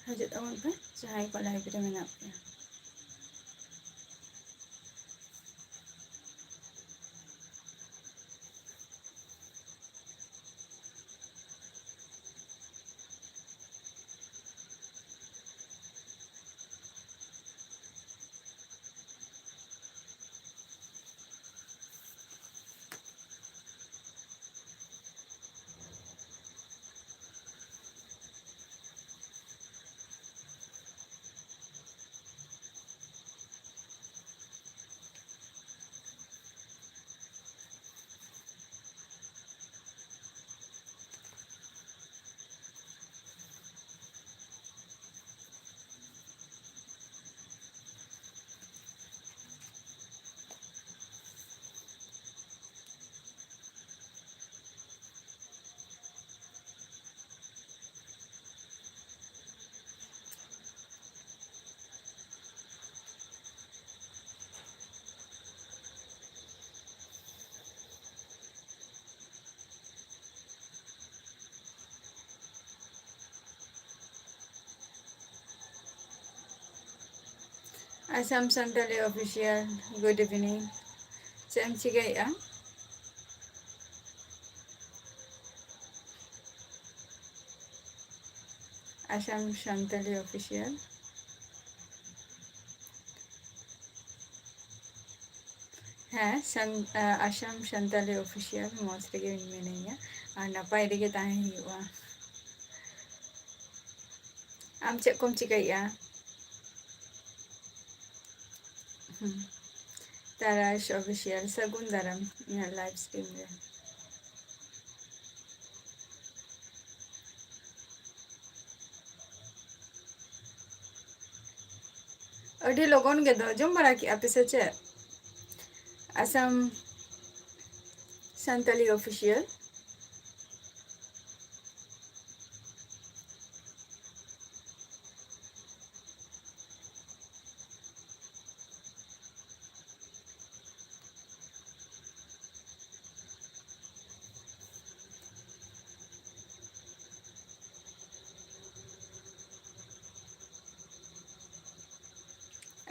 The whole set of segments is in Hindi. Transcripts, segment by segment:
ᱦᱤᱡᱩᱜ ᱛᱟᱵᱚᱱ ᱯᱮ ᱡᱟᱦᱟᱸᱭ ᱠᱚ ᱞᱟᱭᱤᱵ ᱨᱮ ᱢᱮᱱᱟᱜ ᱯᱮᱭᱟ। Assam Santali official good evening चेद एम चिकायेगा आसाम सानताली ऑफिशियल हाँ आसाम सानताली ऑफिशियल मौज रेगे मिनाया और नपाय रेगे ताहें हुआ आम चेद कोम चिकायेगा ताराश ऑफिशियल सगुन दाराम लाइव स्ट्रीम रे अभी लगन के दो जम बड़ा की आपे से चेद आसाम सानताली ऑफिशियल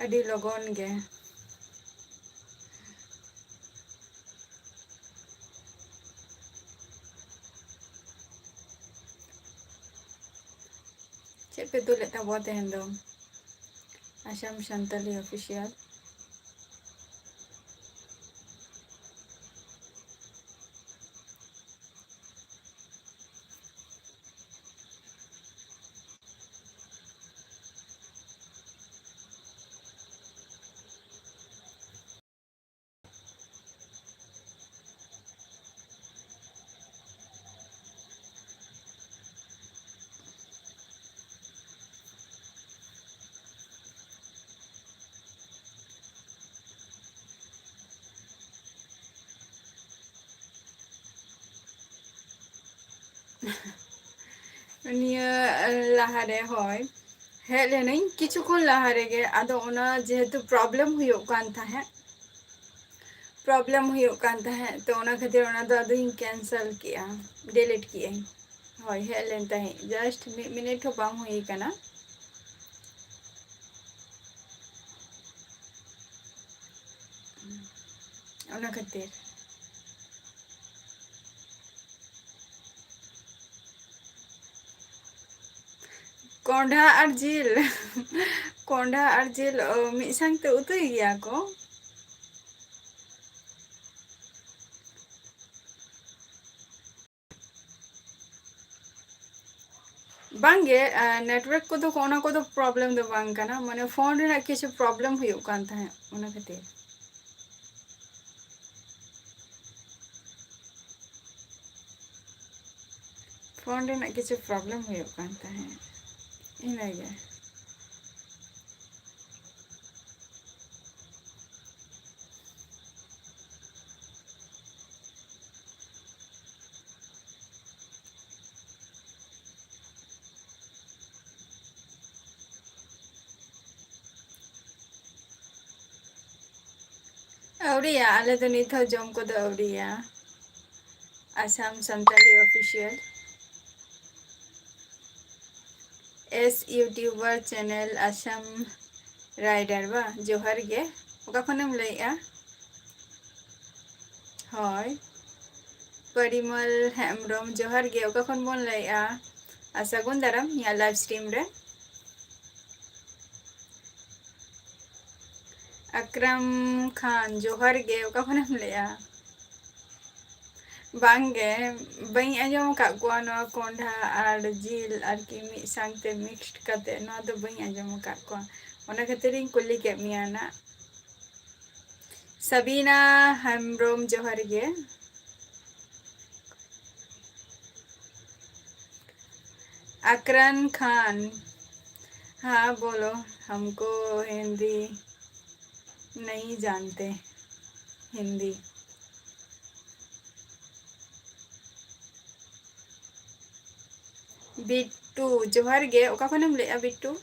अभी लगन के चेद पे तो लेता बहुत हैं दो आसाम सानताली ऑफिशियल निया लहारे होय हेज लेनी किछुखन लहारे गे आदो ओना जेहेतु प्रॉब्लम हुयो कान थाहे तो ओना खातिर ओना दो आदो इन कैंसल किया डिलीट किया होय हेज लेन ताहे जस्ट मिनट हो बांग हुई कना ओना खातिर कोंढा और जिल कोंढा और जिल मिद संगते उतुय गया को बांगे नेटवर्क को तो कोना को तो प्रॉब्लम दो बांग कना माने फोन रे किछु प्रॉब्लम हुयो कान थाहे ओना खातिर फोन रे किछु प्रॉब्लम हुयो कान थाहे इना गे अवड़िया आले तो निथ जम को दो अवड़िया आसाम सानताली ऑफिशियल एस यूट्यूबर चैनल आसाम राइडर बा जोहार गे ओका खनेम लइया हय परिमल हेम्ब्रम जोहार गे ओका खन बोन लइया सागुन दाराम या लाइव स्ट्रीम रे अकरम खान जोहार गे ओका खनेम लइया बांगे बई आंजम का कोआ नवा कोंढा आर जिल आरकी मिद सांगते मिक्स्ड कते नवा दो बई आंजम का कोआ ओना खातिरिन कुली के मिया ना सबीना हेम्ब्रम जोहार गे अकरन खान हाँ बोलो हमको हिंदी नहीं जानते हिंदी बिट्टू जोहार गे ओका खनेम लइया बिट्टू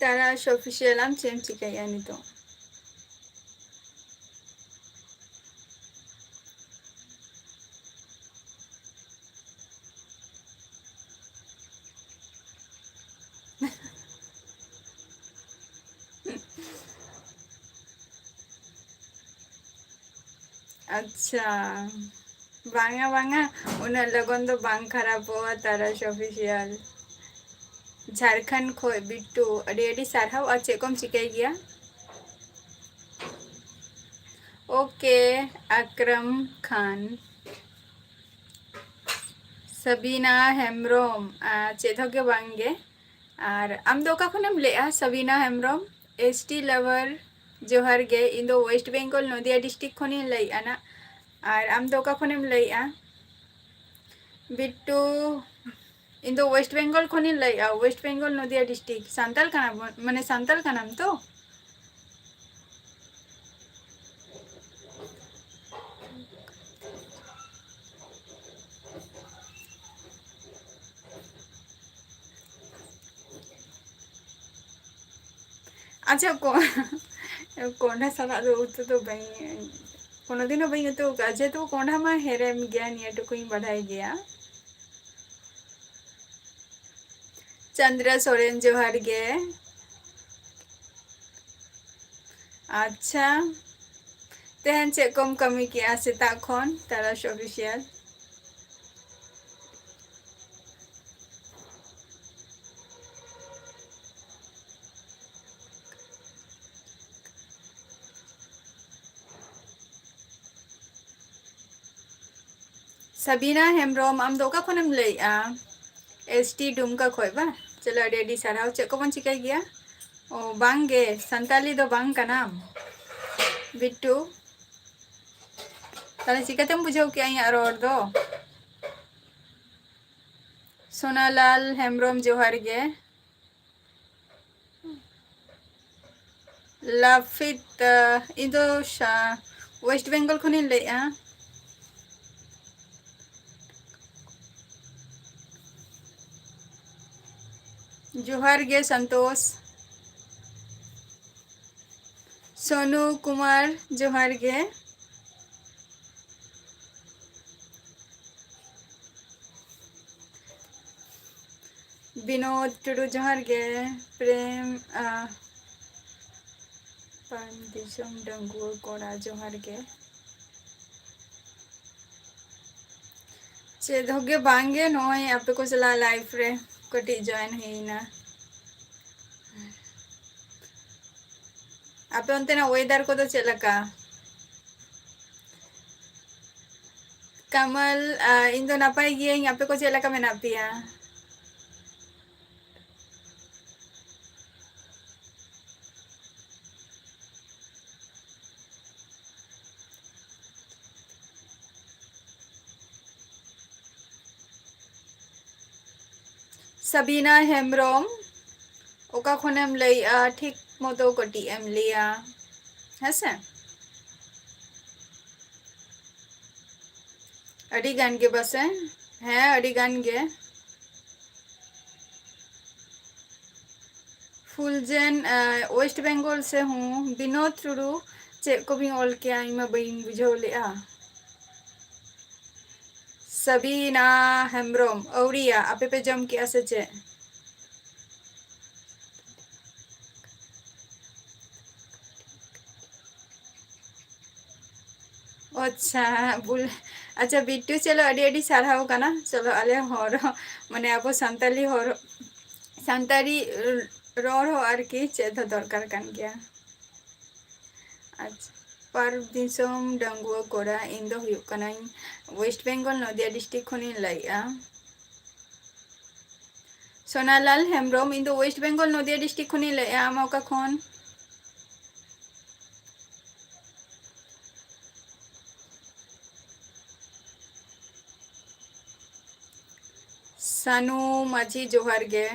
ताराश ऑफिशियल आम चेम चिकाया नितो अच्छा बांगा बांगा उना लगन दो बांग खराब हुआ ताराश ऑफिशियल झारखंड खोय बिट्टू अडी अडी सारहाव आ चेकम चिकाई गया ओके अकरम खान सबीना हेम्ब्रम चेधोगे बांगे और आम दो का खनेम लेआ सबीना हेम्ब्रम एसटी लवर जोहार गे इन दो वेस्ट बेंगल नदिया डिस्ट्रिक्ट खनि लइआ ना और आम दो का खनेम लइआ बिट्टू इन दो वेस्ट बेंगल खनि लइआ वेस्ट बेंगल नदिया डिस्ट्रिक्ट सांताल का नाम माने सांताल का नाम तो अच्छा कोंढा साला दो उतु तो बई कोनो दिन बई उतु जे तो कोंढा मा हेरेम गया निया टुकुई बढ़ाई गया चंद्र सोरेन जोहार गे अच्छा तेहन चे कम कमी किया सेता खन ताराश ऑफिशियल सबीना हेम्ब्रम आम दो का खनेम लइआ एसटी डुमका खोय बा चलो अडी अडी साराव चे को बन चिकाई गया ओ बांगे संताली दो बांग का नाम बिट्टू ताले चिकातेम बुझाव कि आइया रोड दो सोनालाल हेम्ब्रम जोहार गे लाफित इदो वेस्ट बेंगल खनि लइआ जोहार गे संतोष सोनू कुमार जोहार गे विनोद टुडू जोहार गे प्रेम पान दिसम डंगुआ कोड़ा जोहार गे चे धोगे बांगे नोय आपे को चला लाइफ रे कटी जॉइन हेना आपे उनते ना वेदर को तो चलका कमल इन दो नापाई गिए आपे को चलका में नापिया सबीना हेम्ब्रम ओका खनेम लइआ ठीक मतो कटी एम लिया हेसे अडी गान के बस है अडी गान गे फुलजेन वेस्ट बेंगल से हूँ विनोद टुडू चे को भी ऑल के आई मैं बइन बुझाव लेआ सबीना हेम्ब्रोम औरिया आपे पे जम किया से चे अच्छा बुल अच्छा बिट्टू चलो अड़ी अड़ी साराव कना चलो अले हर माने अब संताली हर संताली रॉर हो आर की चेद दरकार कान गया अच्छा पर दिसम डंगुआ कोड़ा इन दो हुयुक कना वेस्ट बेंगल नदिया डिस्ट्रिक्ट खनि लाइया सोनालाल हेम्ब्रोम इन दो वेस्ट बेंगल नदिया डिस्ट्रिक्ट खनि लाइया आमा ओका खन सानू माझी जोहार गे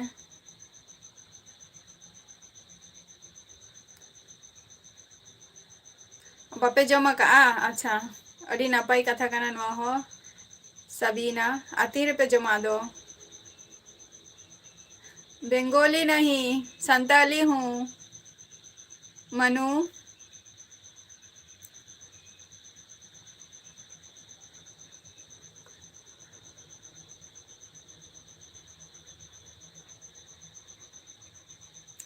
बापे जमा का अच्छा अड़ी नापाई कथा काना नवा हो सबीना आती पे जमा दो बंगाली नहीं संताली हूँ मनु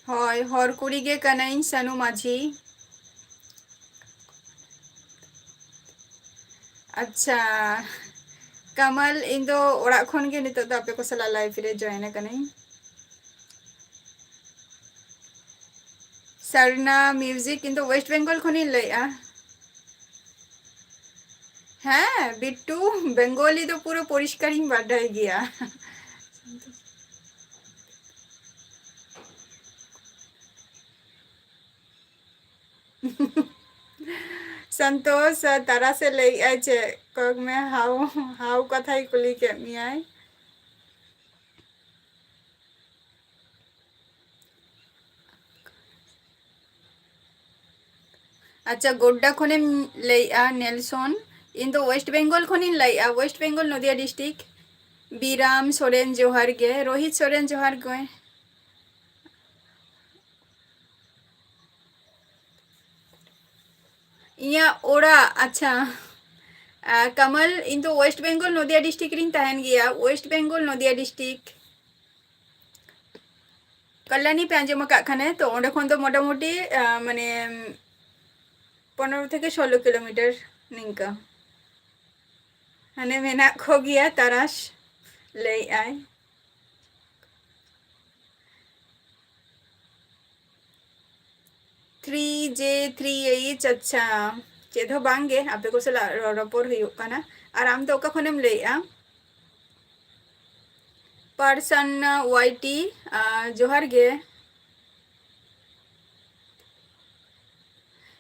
हय हर कुड़ी गे कनाइन सानू माझी अच्छा कमल इन दो ओड़ा खन गे नितो दो आपे को सला लाइव रे join canine Sarna music in दो वेस्ट बेंगल खनि लैया हाँ बिट्टू बेंगली तो पूरा परिष्कार ही बाढ़ गया संतोष तारा से ले आचे कग में हाउ हाउ कथा ही कुली के मियाई अच्छा गोड्डा खने लैया नेल्सन इन दो वेस्ट बेंगल खनि लैया वेस्ट बेंगल नदिया डिस्ट्रिक्ट बीराम सोरेन जोहार गे रोहित सोरेन जोहार गे इया ओड़ा अच्छा कमल इन तो वेस्ट बेंगल नदिया डिस्ट्रिक्ट रिन तहन गया वेस्ट बेंगल नदिया डिस्ट्रिक्ट कल्याणी पे आंजम का खाने तो ओंडे खन तो मोटामुटी माने 15 থেকে 16 किलोमीटर निंका हने मेना खो गया तराश ले आए 3J3H अच्छा चेद बांगे आपे को सला रपोर हुयुक कना और आम तो ओका खनेम लेया पर्सन वाईटी जोहार गे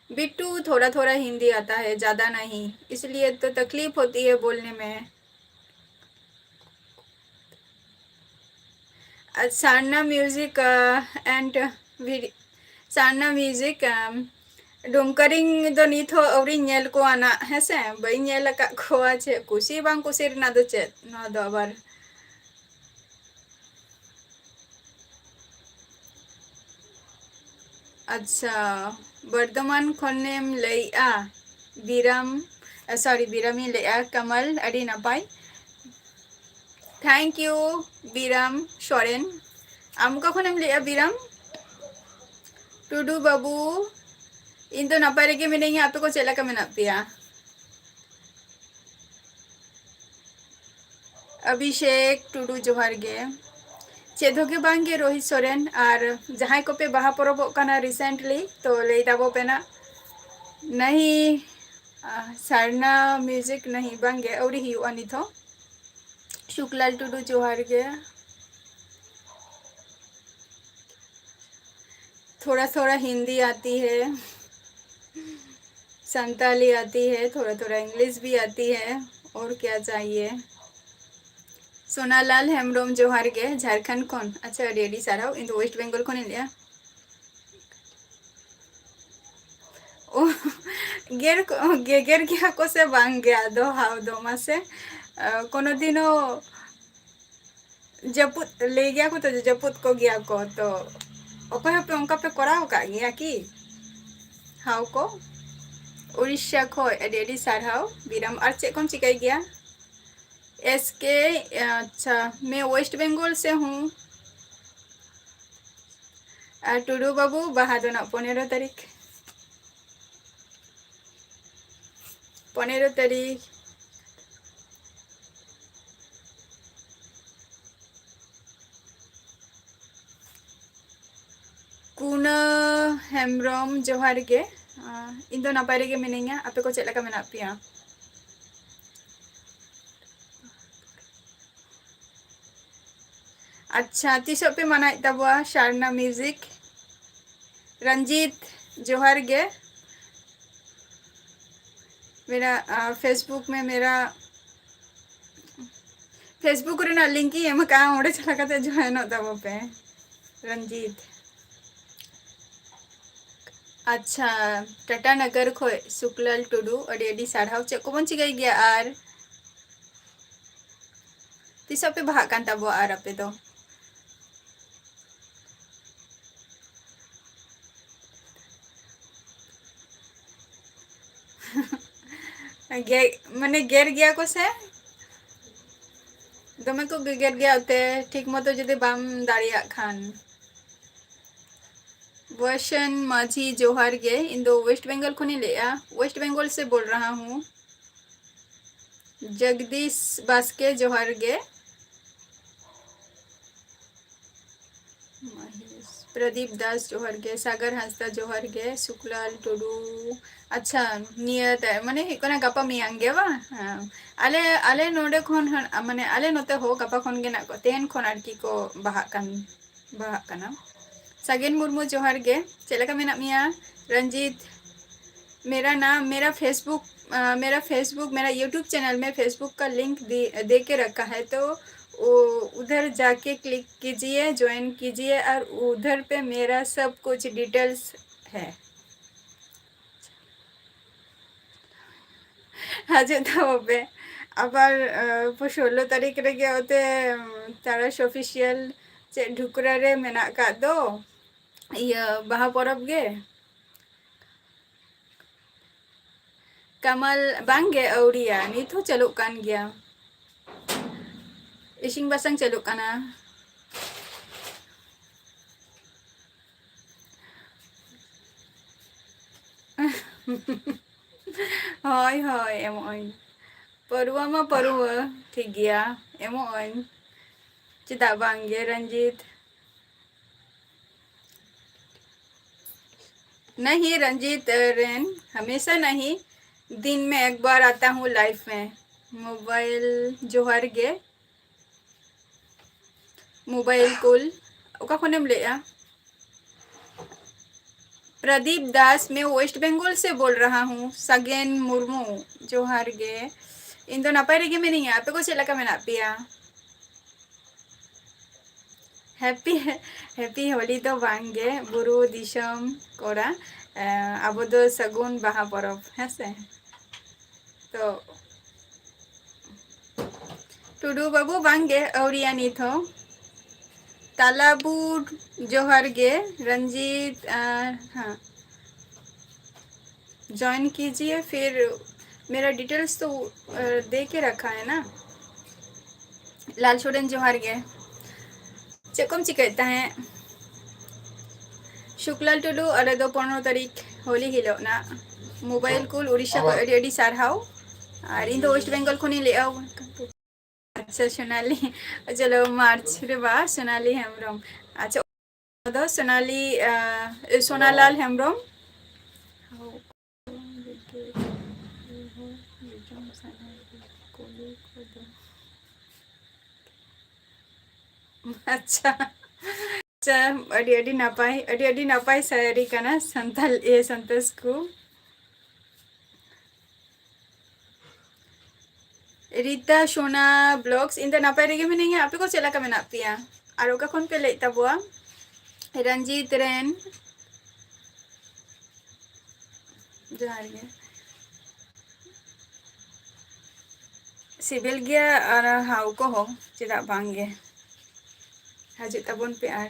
बिट्टू थोड़ा थोड़ा हिंदी आता है ज़्यादा नहीं इसलिए तो तकलीफ होती है बोलने में सारना म्यूजिक एंड सारना म्यूजिक डुमकरिंग दो नित हो अवरी नेल को आना है से बई नेल का खोआ छे कुसी बांग कुसी ना दो चे ना दो आबार अच्छा बर्धमान खनेम लैया बीराम सॉरी बीरामी लैया कमल अड़ी नापाई थैंक यू बीराम सोरेन आम का खनेम लैया बीराम टुडू बाबू इन तो नपाय रेगे मिनेंगे आपे को चेला का मेना पिया अभिषेक टुडू जोहार गे चेदो के बांगे रोहित सोरेन और जहां को पे बाहा परब काना रिसेंटली तो ले दाबो पेना नहीं सरना म्यूजिक नहीं बांगे औरी ही अनिथो शुक्लाल टुडू जोहार गे थोड़ा थोड़ा हिंदी आती है संताली आती है थोड़ा थोड़ा इंग्लिश भी आती है और क्या चाहिए सोनालाल हेम्ब्रोम जोहार गे झारखंड कौन अच्छा रेडी साराव इन वेस्ट बेंगल कौन लिया ओ गेर गेर गया को से बांग गया दो हाव दो मासे कोनो दिनो जपुत ले गया को तो जपुत को गया को तो ओको पे उनका पे कराओ का गया की हाव को उड़ीसा खो एडी साराव बीराम और चे कौन चिकाई गया SK। अच्छा, मैं वेस्ट बंगाल से हूँ। टुडू बाबू बहादुर 15 तारीख। 15 तारीख। कुना हेम्ब्रम जोहार गे। इन दो नपाय रेगे मिनिङा, आपे को चेक लगा मेना पिया। अच्छा, तीसों पे मना तबुआ शारना म्यूजिक। रंजीत जोहार गे। मेरा फेसबुक में मेरा फेसबुक रेना लिंक ही एम का ओडे चला कते जॉइन तबो पे रंजीत। अच्छा, टाटा नगर खोय सुकलाल टुडू अडी अडी साढ़ाव चेक को बन चिकाई गया आर तीसों पे भाग कान तबो आर अपे तो गे माने गेर गया को से दमे को गेर गया होते ठीक मतो जदि बाम दाड़िया खान। वर्षन माझी जोहार गे। इन दो वेस्ट बंगाल खुनी लिया, वेस्ट बंगाल से बोल रहा हूँ। जगदीश बास्के जोहार गे। प्रदीप दास जोहार गे। सागर हंसदा जोहार गे। सुकलाल टुडू। अच्छा, नियत माने कोना गपा मियांग गे बा। आले आले नोडे खोन माने आले नोते हो गपा खोन गे ना को तेन खोन आरकी को बहा कना। सागेन मुर्मू जोहार गे। चेलका मेना मिया रंजीत। मेरा नाम मेरा फेसबुक मेरा यूट्यूब चैनल में फेसबुक का लिंक दे के रखा है, तो उधर जाके क्लिक कीजिए, ज्वाइन कीजिए और उधर पे मेरा सब कुछ डिटेल्स है। आज तो पे আবার 16 তারিখ রেগে ওতে তারা অফিসিয়াল चे ढुकरा रे मेना का दो इया बाहा परब गे कमल बांगे औरिया नित हो चलुक कान गया। इसिंग बासंग चलुक काना। होय होय एमोन परुआ मा परुआ ठीक गया एमोन चिदा बांगे रंजीत। नहीं रंजीत रेन हमेशा नहीं, दिन में एक बार आता हूँ लाइफ में। मोबाइल जोहार गे। मोबाइल कुल ओका खोनेम लेया। प्रदीप दास, मैं वेस्ट बंगाल से बोल रहा हूँ। सगेन मुर्मू जोहार गे। इन दो नपाय रेगे में नहीं है, आपे को चेलका में ना पिया। हैप्पी होली तो बांगे बुरु दिसम कोड़ा अब दो सगुन बाहा परब हेसे तो टुडू बाबू बांगे औरिया नित हो। तालाबू जोहार गे। रंजीत हाँ, ज्वाइन कीजिए फिर मेरा डिटेल्स तो दे के रखा है ना। लाल छोड़न जोहार गे। चेकम चिकता है शुक्लाल टुडू अरे दो 15 तारीख होली हिलो ना मोबाइल कुल उड़ीसा को एडी एडी सारहाव और इन दो वेस्ट बंगाल खुनी ले आओ। अच्छा सोनाली चलो मार्च रे बा सोनाली हेम्ब्रम। अच्छा दो सोनाली सोनालाल हेम्ब्रम। अच्छा अच्छा अडी अडी नापाय सायरी कना संताल ए संतोष को। Rita Sona blogs in the नापाय रेगे मिनिंग आपे को चला का मेना पिया और ओका खोन पे ले तबुआ रंजीत रेन जोहार गे। सिबिल गया और हाउ को हो चिदा बांगे हाजिर तबन पे आर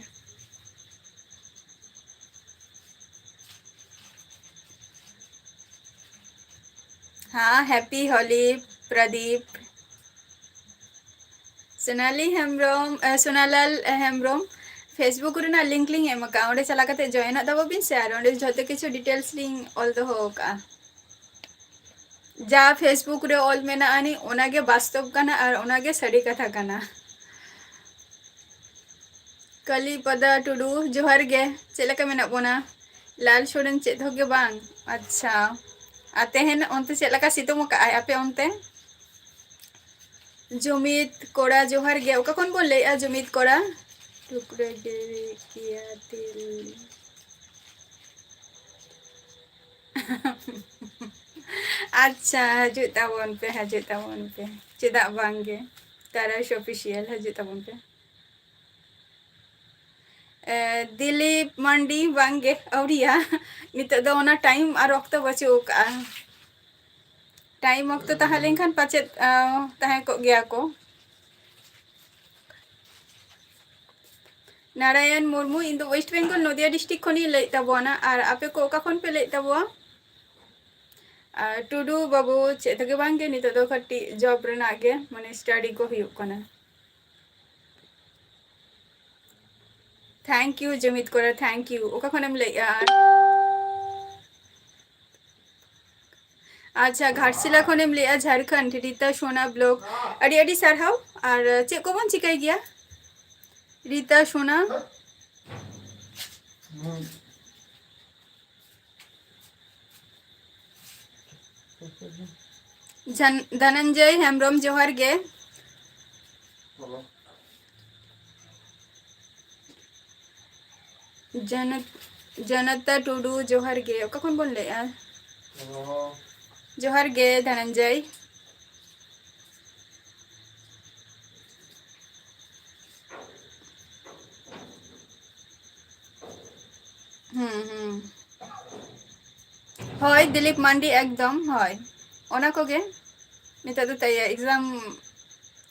हाँ हैप्पी होली प्रदीप। सोनाली हेम्ब्रोम सोनालाल हेम्ब्रोम फेसबुक रेना लिंक लिंग एम का ओंडे चला कते जॉइन दाबो बिन से आर ओंडे जते किछु डिटेल्स लिंग ऑल दो हो का जा फेसबुक रे ऑल मेना आनी ओनागे वास्तव कना और ओनागे सड़ी कथा कना कली पदा टुडू जोहर गे चेलका मेना बोना लाल सोरेन चेद होगे बांग अच्छा तेहन ओनते चेलका सितुम का आपे ओनते जुमित कोड़ा जोहर गे ओका कोन बोन ले जुमित कोड़ा टुकड़े किया दिल अच्छा हजूत ताबन पे चेदा बांगे ताराश ऑफिशियल हजूत ताबन पे दिलीप मंडी बांगे औरिया नित दो ओना टाइम और वक्त बचो का टाइम वक्त ताहा लेनखान पाचे ताहे को गया को नारायण मुर्मू इन वेस्ट बेंगल नदिया डिस्ट्रिक्ट खनी ले ताबोना और आपे को ओका खन पे ले ताबोआ टुडू बाबू चेत के बांगे नित दो खटी जॉब रेना गे माने स्टडी को हुयुक कना थैंक यू जुमित कोरा थैंक यू ओका खनम ले अच्छा घाटशिला खनेम ले झारखंड रीता सोना ब्लॉग अड़ी अड़ी सारहाव और चे को बन चिकाई गया रीता सोना धनंजय हेम्ब्रोम जोहर गे जनता टुडू जोहर गे ओका कोन बोल ले जोहर गे धनंजय हय दिलीप मांडी एकदम हय ओना को गे निता तो तय एग्जाम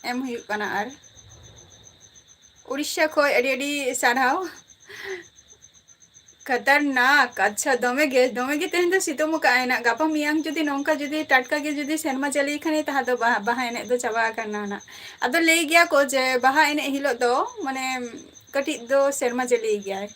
एम हुयुक कना आर उड़ीसा खय अड़ी अड़ी सारहाव खतरनाक अच्छा दमे गे तेहन तो सितुम कायना गापा मियांग जुदी नोंका जुदी टटका गे जुदी सेनमा चली खाने ताहा दो बाहा एने दो चाबा करना ना अदो ले गया को जे बाहा एने हिलो दो माने कटी दो सेरमा चली गया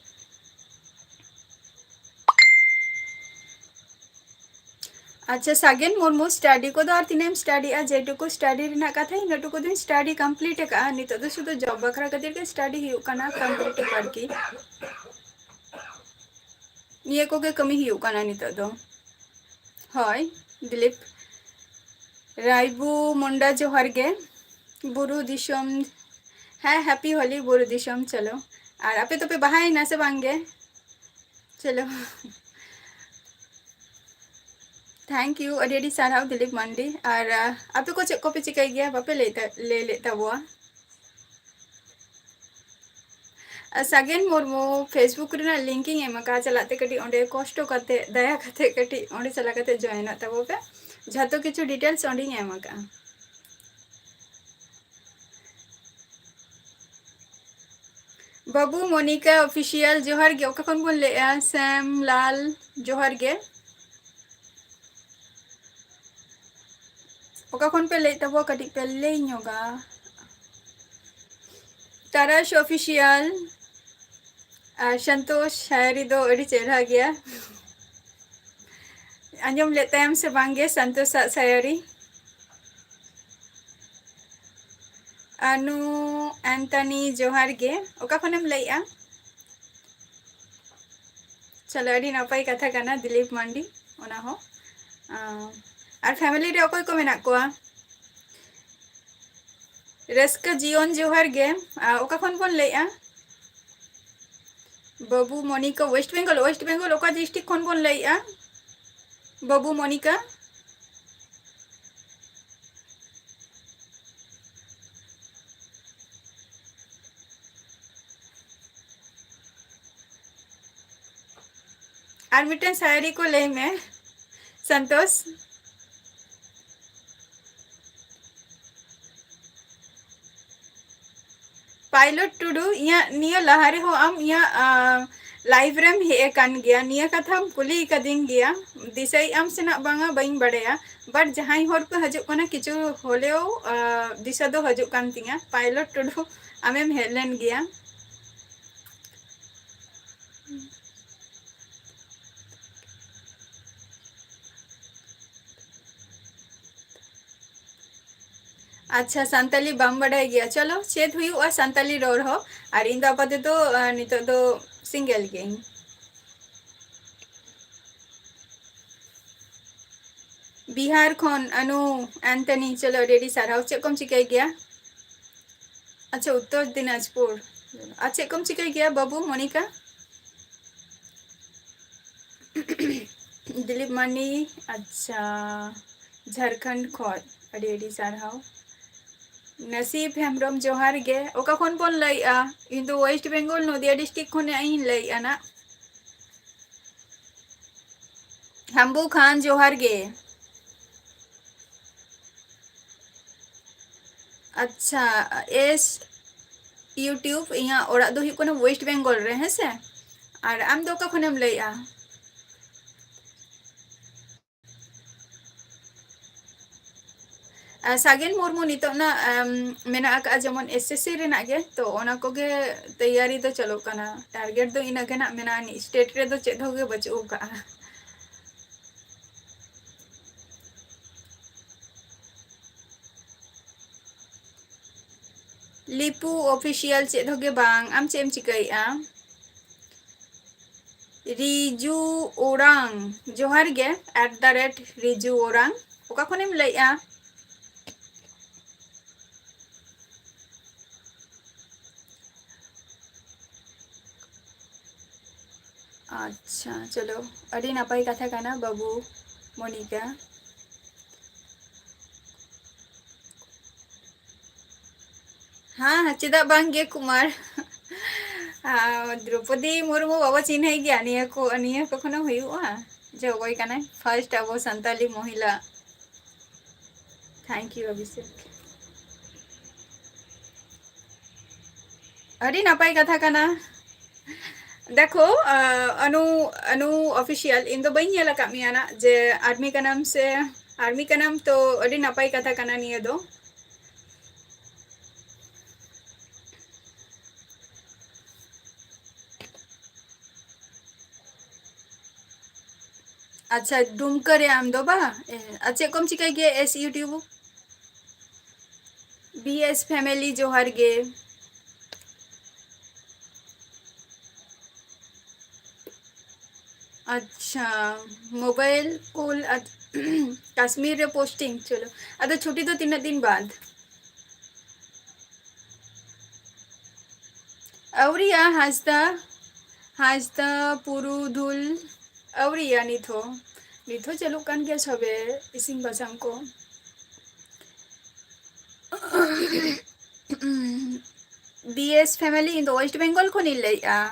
अच्छा सागेन मुर्मू स्टडी को दो और तीनेम स्टडी आ जेटुको स्टडी रिना कथा इनटुको दिन स्टडी कंप्लीट का नितो दो शुद्ध जॉब बखरा कतिर के स्टडी हुयुक कना कंप्लीट करकी निये को के कमी हुयुक कना नितो दो हय दिलीप रायबू मुंडा जोहर गे बुरु दिशम है हैप्पी होली बुरु दिशम चलो और आपे तो पे बहाई ना से बांगे चलो थैंक यू अड़ी अड़ी सारहाव दिलीप मंडी और आपे को चेक को पे चिकाई गया बापे ले लेता बुआ सागेन मुर्मू फेसबुक रेना लिंकिंग एम का चलाते कटी ओंडे कष्ट करते दया करते कटी ओंडे चला करते जॉइन ताबो पे झतो किछु डिटेल्स ओंडे एम का बाबू मोनिका ऑफिशियल जोहर गे ओका कोन बोल ले सैम लाल जोहर गे ओका कोन पे ले तबो कटी पे ले ኞगा ताराश ऑफिशियल संतोष शायरी दो अड़ी चेहरा गया अंजम लेते हैं हमसे बांगे संतोष शायरी अनु एंटनी जोहर गे ओका खनेम लैया चलो अड़ी नपाई कथा कना दिलीप मंडी ओना हो और फैमिली रे ओकोय को मेना कोआ रस्का जीवन जोहर गे ओका खन बोन लैया बाबू मोनिका वेस्ट बेंगल ओका डिस्ट्रिक्ट खन बोन लैया बाबू मोनिका और मिटन शायरी को ले में संतोष पायलट टुडू या निया लहारे हो आम या लाइव रेम हे कान गया निया कथा कुली कदिंग गया दिसई आम सेना बांगा बाइन बड़ेया बट जहां हर पे हजु कना किछु होलेओ दिशा दो हजु कान तिंगा पायलट टुडू आमेम हेलेन गया। अच्छा सानताली बाम बड़ाई गया चलो चेत हुई सानताली रोड हो और इन आपाते तो नितो दो सिंगल गेम बिहार खन अनु एंटनी चलो रेडी साराव चे कम चिकाई गया। अच्छा उत्तर दिनाजपुर अच्छा कम चिकाई गया बाबू मोनिका दिलीप मानी अच्छा झारखंड खन रेडी साराव नसीब हेम्ब्रम जोहार गे ओका खन बोन लइआ इन दो वेस्ट बेंगल नदिया डिस्ट्रिक्ट खने इन लइआ ना हम्बू खान जोहार गे। अच्छा एस यूट्यूब यहाँ ओरा दो हुई कोना वेस्ट बेंगल रे हैं से और आम दो का खनेम लइआ सागेन मुर्मू नितो ना मेना का जमन एसएससी रेना गे तो ओना को गे तैयारी तो चलो कना टारगेट दो इना के ना मेना नि स्टेट रे दो चेद होगे बचू का लिपू ऑफिशियल चेद होगे बांग आम चेम चिकईआ रिजू ओरांग जोहार गे @रिजू ओरांग ओका खनेम लइआ अच्छा चलो अड़ी नापाई कथा काना बाबू मोनिका हाँ चेदा बांगे कुमार द्रौपदी मुर्मू बाबा चिन्ह गया निया को खनो हुआ जो कोई काना फर्स्ट अब संताली महिला थैंक यू अभिषेक अड़ी नापाई कथा काना देखो अनु अनु ऑफिशियल इन दो बई नेला कामिया ना जे आर्मी का नाम से आर्मी का नाम तो अड़ी नापाई कथा काना निया दो अच्छा डुमकर आम दो बा अच्छा कम चिका गे एस यूट्यूब बीएस फैमिली जोहार गे अच्छा मोबाइल कूल कश्मीर रे पोस्टिंग चलो अद छुट्टी तो 3 दिन बाद अवरिया हाजदा हाजदा पुरुधुल अवरिया निथो चलो कान गया सबे इसिंग बसांग को BS family in waste Bengal को नहीं लइआ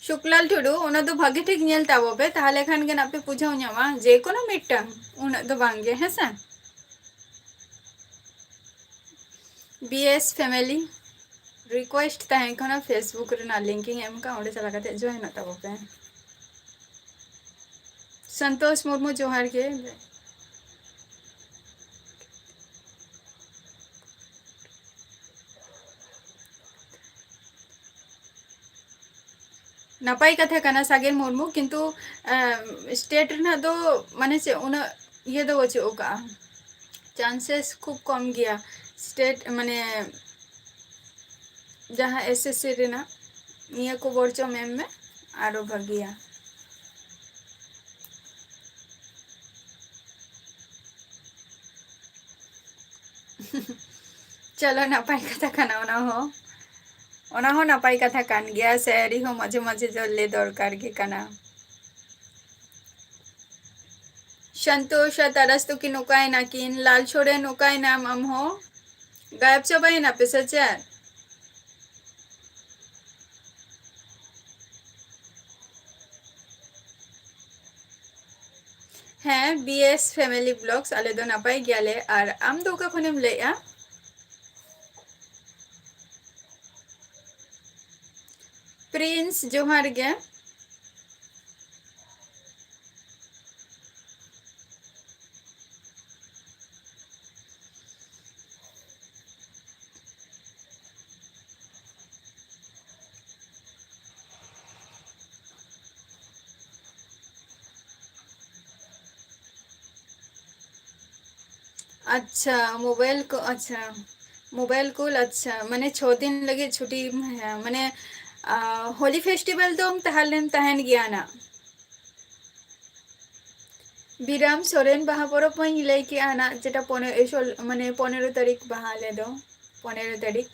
शुक्लाल टुडू उना दो भागे ठीक नेल ताबो पे ताहले खान के नापे पूछाव ᱧᱟᱢᱟ जे कोनो मिटटांग उना दो बांगे हेसा बीएस फैमिली रिक्वेस्ट तहें खाना फेसबुक रे ना लिंकिंग एम का ओंडे चला कते जॉइन ताबो पे संतोष मुर्मू जोहार के नापाई कथा काना सागेर मुर्मू किंतु स्टेट रे ना दो माने से उना ये दो बचे ओका चांसेस खूब कम गया स्टेट माने जहाँ एसएससी रे ना निया को बोर्चो मैम में आरो भागिया चलो नापाई कथा काना ओना हो नापाई कथा कान गया सैरी हो मजे मजे जो ले दरकार के काना संतोष तारस्तु की नुकाय ना किन लाल छोड़े नुकाय नाम हम हो गायब चबाई ना पे सचा हैं बीएस फैमिली ब्लॉग्स आले दो नापाई गयाले और आम दो का खनेम लेया प्रिंस जोहार गे। अच्छा मोबाइल को अच्छा मोबाइल कुल अच्छा माने 6 दिन लगे छुट्टी है माने होली फेस्टिवल तो हम तहन गया ना बिराम सोरेन बाहा परब में लई के आना जेटा 15 तारीख बाहा ले दो 15 तारीख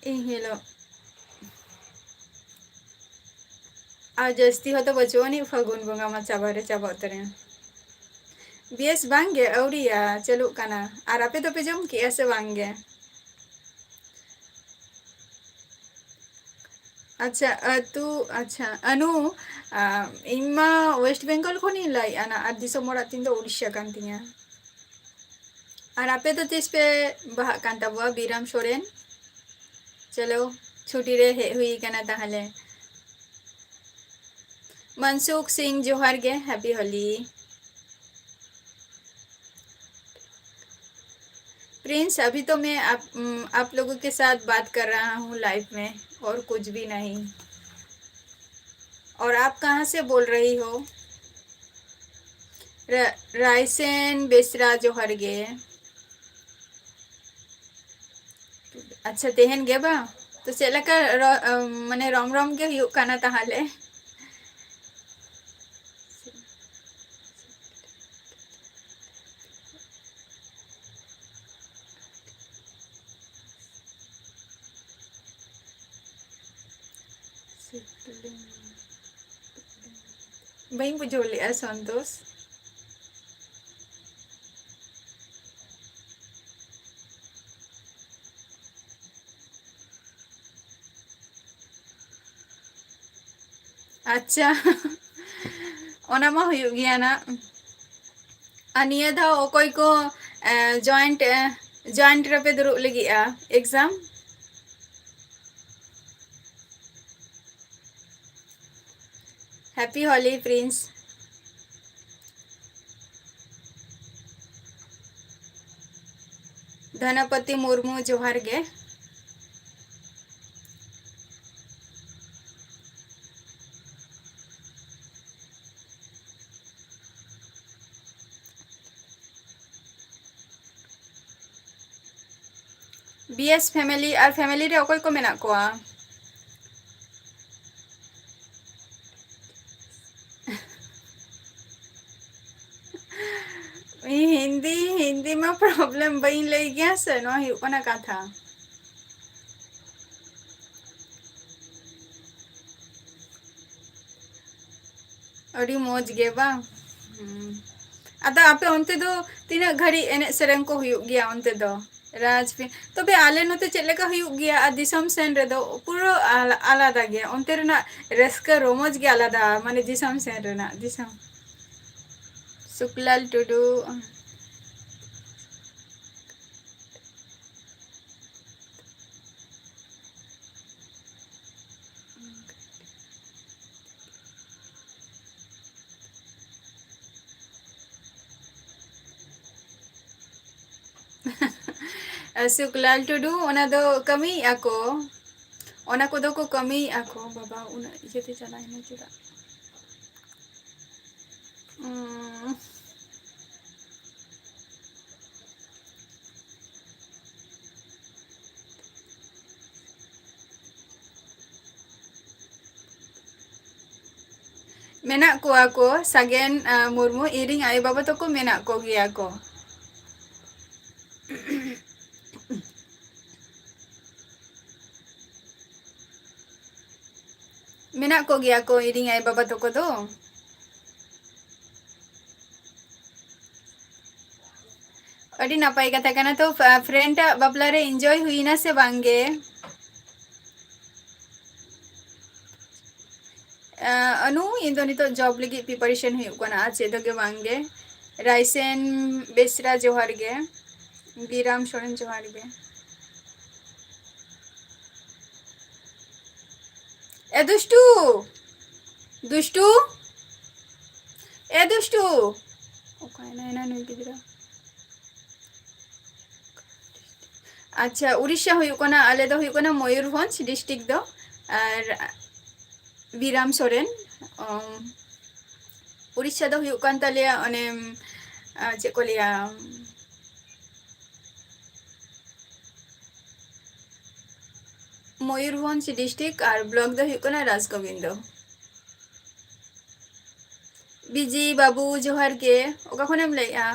इन हिलो आज जस्ती हो तो बचो नहीं फागुन बंगा मा चाबा उतरे बेस बांगे औरिया चलू काना और आपे तो पे जम के ऐसे बांगे अच्छा तू अच्छा अनु इमा वेस्ट बंगाल को नहीं लाई आना और दिसो मोड़ा तीन तो उड़ीसा कान तिया और आपे तो तीस पे बाहा कान तबवा बिराम सोरेन चलो छुट्टी रे हुई काना ताहले मनसुख सिंह जोहार गे हैप्पी होली प्रिंस अभी तो मैं आप लोगों के साथ बात कर रहा हूँ लाइव में और कुछ भी नहीं और आप कहाँ से बोल रही हो रायसेन बेसरा जोहार गे अच्छा तेहन गे बा तो चलका माने रम रम गे हुयुग काना ताहले बही बुझो लिया संतोष अच्छा ओना मा हुयुग गिया ना निया धा ओकोय को जॉइंट रपे दुरुब लगिया exam happy Holi Prince Dhanpati Murmu जोहार गे बीएस फैमिली और फैमिली रे ओकोय को मेना कोआ हिंदी हिंदी में प्रॉब्लम बही लई गया से नो हुयुग कना कथा अड़ी मौज गे बा अदा आपे ओनते दो तीना घड़ी एने सेरेंग को हुयुग गया ओनते दो राजपी तबे आले नोते चलेका हुयुग गया आ दिसम सेन रे दो पूरा आलादा गया ओनते रेना रस्का रोमोज गे आलादा माने दिसम सेन रेना दिसम सुकलाल टुडू सुकलाल टुडू ओना दो कमी आको ओना को दो को कमी आको बाबा उना इजेते चलाय ना चुदा मेना कोआ को सागेन मुर्मू इरिंग आय बाबा तो को मेना को गया को मेना को गया को इरिंग आय बाबा तो को दो अड़ी नपाय कथा कना तो फ्रेंड बापला रे एंजॉय हुई ना से बांगे अनु इन दो नितो जॉब लगी प्रिपरेशन हुई कना चेदो के बांगे राइसेन बेसरा जोहार गे बीराम सोरेन जोहार गे ए दुष्टू दुष्टू ए दुष्टू ओकाय ना ना नुई गिदरा अच्छा उड़ीसा हुई कना आले दो हुई कना मयूरभंज डिस्ट्रिक्ट दो और बीराम सोरेन उड़ीसा दो हुई कान तालिया अने चे को लिया मयूरभंज डिस्ट्रिक्ट और ब्लॉक दो हुई कना राजगोविंद बीजी बाबू जोहार के ओका खनेम लैया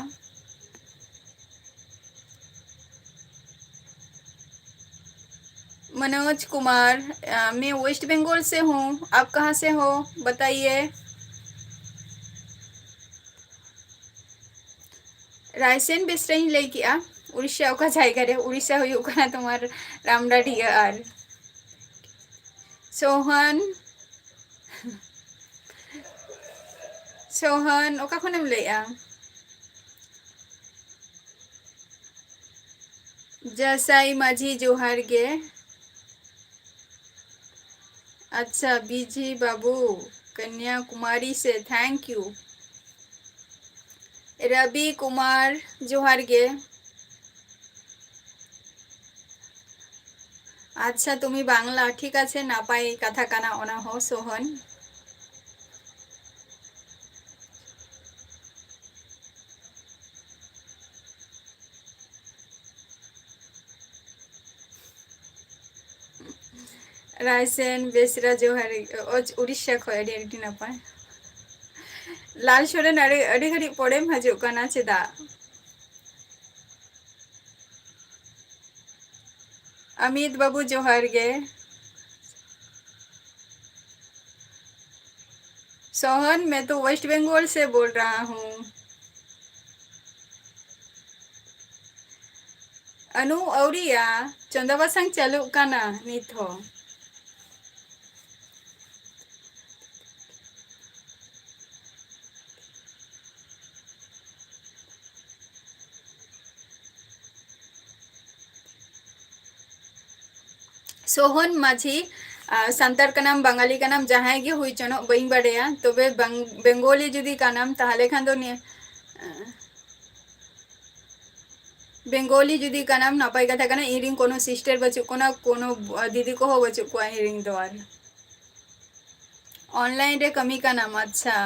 मनोज कुमार मैं वेस्ट बंगाल से हूँ आप कहाँ से हो बताइए रायसेन बेसरा ही लई किया उड़ीसा ओका जायगा रे उड़ीसा हुई कना तुम्हार रामडाडी और सोहन सोहन ओका खनेम लैया जसाई माझी जोहार गे अच्छा बीजी बाबू कन्याकुमारी से थैंक यू रवि कुमार जोहार गे अच्छा तुम्ही बांगला ठीक आछे नापाई कथा काना ओना हो सोहन रायसेन बेसरा जोहार उड़ीसा खो एडी नापाय लाल सोरेन अड़ी घड़ी पड़ेम हजु कना चेदा अमित बाबू जोहार गे सोहन मैं तो वेस्ट बंगाल से बोल रहा हूँ अनु औरिया चंदाबासंग चालू काना नित हो सोहन माझी संतार का नाम बंगाली का नाम जहाँ गे हुई चनो बई बड़ेया तबे बेंगोली जुदी का नाम ताहले खान दो बेंगोली जुदी का नाम नापाई कथा कना इरिंग कोनो सिस्टर बचु कोनो दीदी को हो बचु को इरिंग दो और ऑनलाइन रे कमी का नाम अच्छा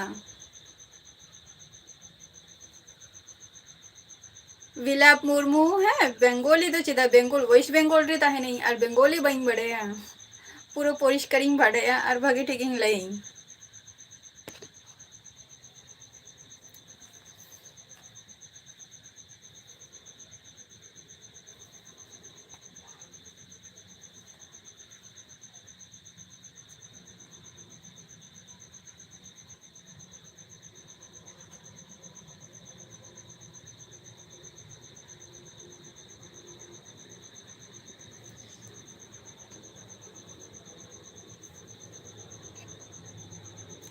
विलाप मुर्मू है बेंगोली तो चिदा बेंगोल वेस्ट बंगाल रे ताहे नहीं और बेंगोली बई बड़ेया पूरा परिष्कारिंग बाड़ेया और भागी ठिकिंग लई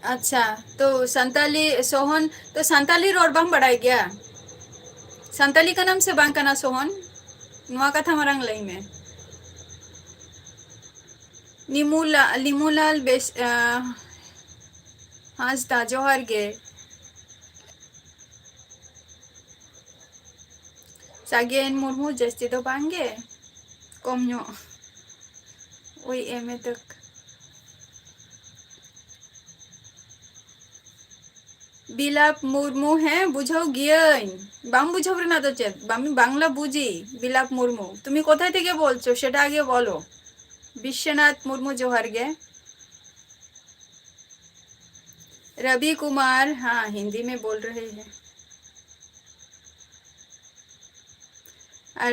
अच्छा तो संताली सोहन तो संताली रोड बांग बढ़ाई गया संताली का नाम से बांग का ना सोहन नुआ कथा मरंग लई में लिमुलाल बेस हांसदा जोहार गे सागेन मुर्मू जस्ती तो बांगे कम नो ओई एम ए तक बिलाप मुर्मू है बुझाओ गियन बाम बुझाओ रे ना तो चेत बामी बांगला बुझी बिलाप मुर्मू तुम्ही कोथाय थेके बोलछो सेटा आगे बोलो विश्वनाथ मुर्मू जोहार गे रवि कुमार हाँ हिंदी में बोल रहे हैं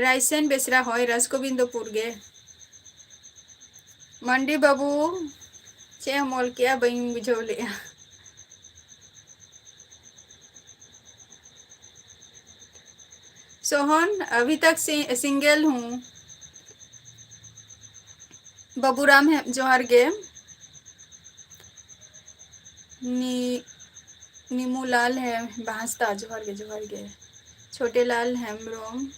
रायसेन बेसरा होय राजगोविंदपुर गे मंडी बाबू चे मोल किया बइन बुझो लिया सोहन अभी तक सिंगल हूँ बाबूराम है जोहार गे नी नीमूलाल है बांसता जोहार गे छोटे लाल हेम्ब्रोम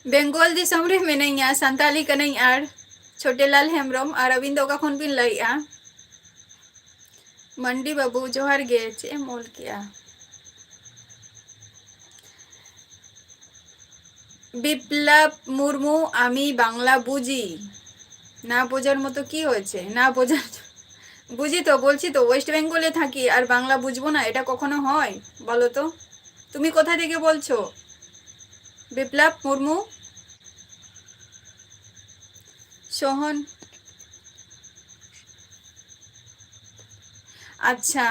बेंगल दिसम रे मेनाइया सानताली कनाई आर छोटे लाल हेम्ब्रोम और अबिन दो का खन बिन लइया मंडी बाबू जोहार गे चे मोल किया বিপ্লব মুর্মু আমি বাংলা বুঝি না বোঝার মতো কি হয়েছে না বোঝার বুঝি তো বলছি তো ওয়েস্ট বেঙ্গলে থাকি আর বাংলা বুঝবো না এটা কখনো হয় বলো তো তুমি কোথা থেকে বলছো বিপ্লব মুর্মু সোহন अच्छा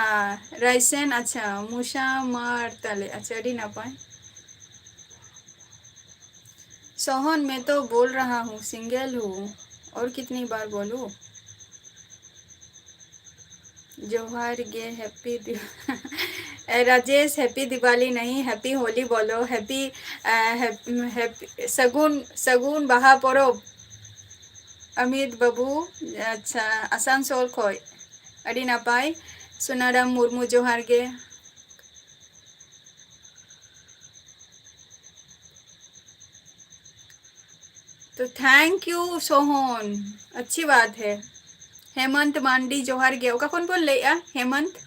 राइसेन अच्छा मूसा मार ताले अच्छा अड़ी ना पाए सोहन मैं तो बोल रहा हूँ सिंगल हूँ और कितनी बार बोलूँ जोहार गे हैप्पी राजेश हैप्पी दिवाली नहीं हैप्पी होली बोलो हैप्पी हैप्पी सगुन सगुन बाहा परब अमित बाबू अच्छा आसानसोल खोय अड़ी नापाय सुनाराम मुर्मू जोहार गे तो थैंक यू सोहन अच्छी बात है हेमंत मांडी जोहार गे ओका कौन बोल ले हेमंत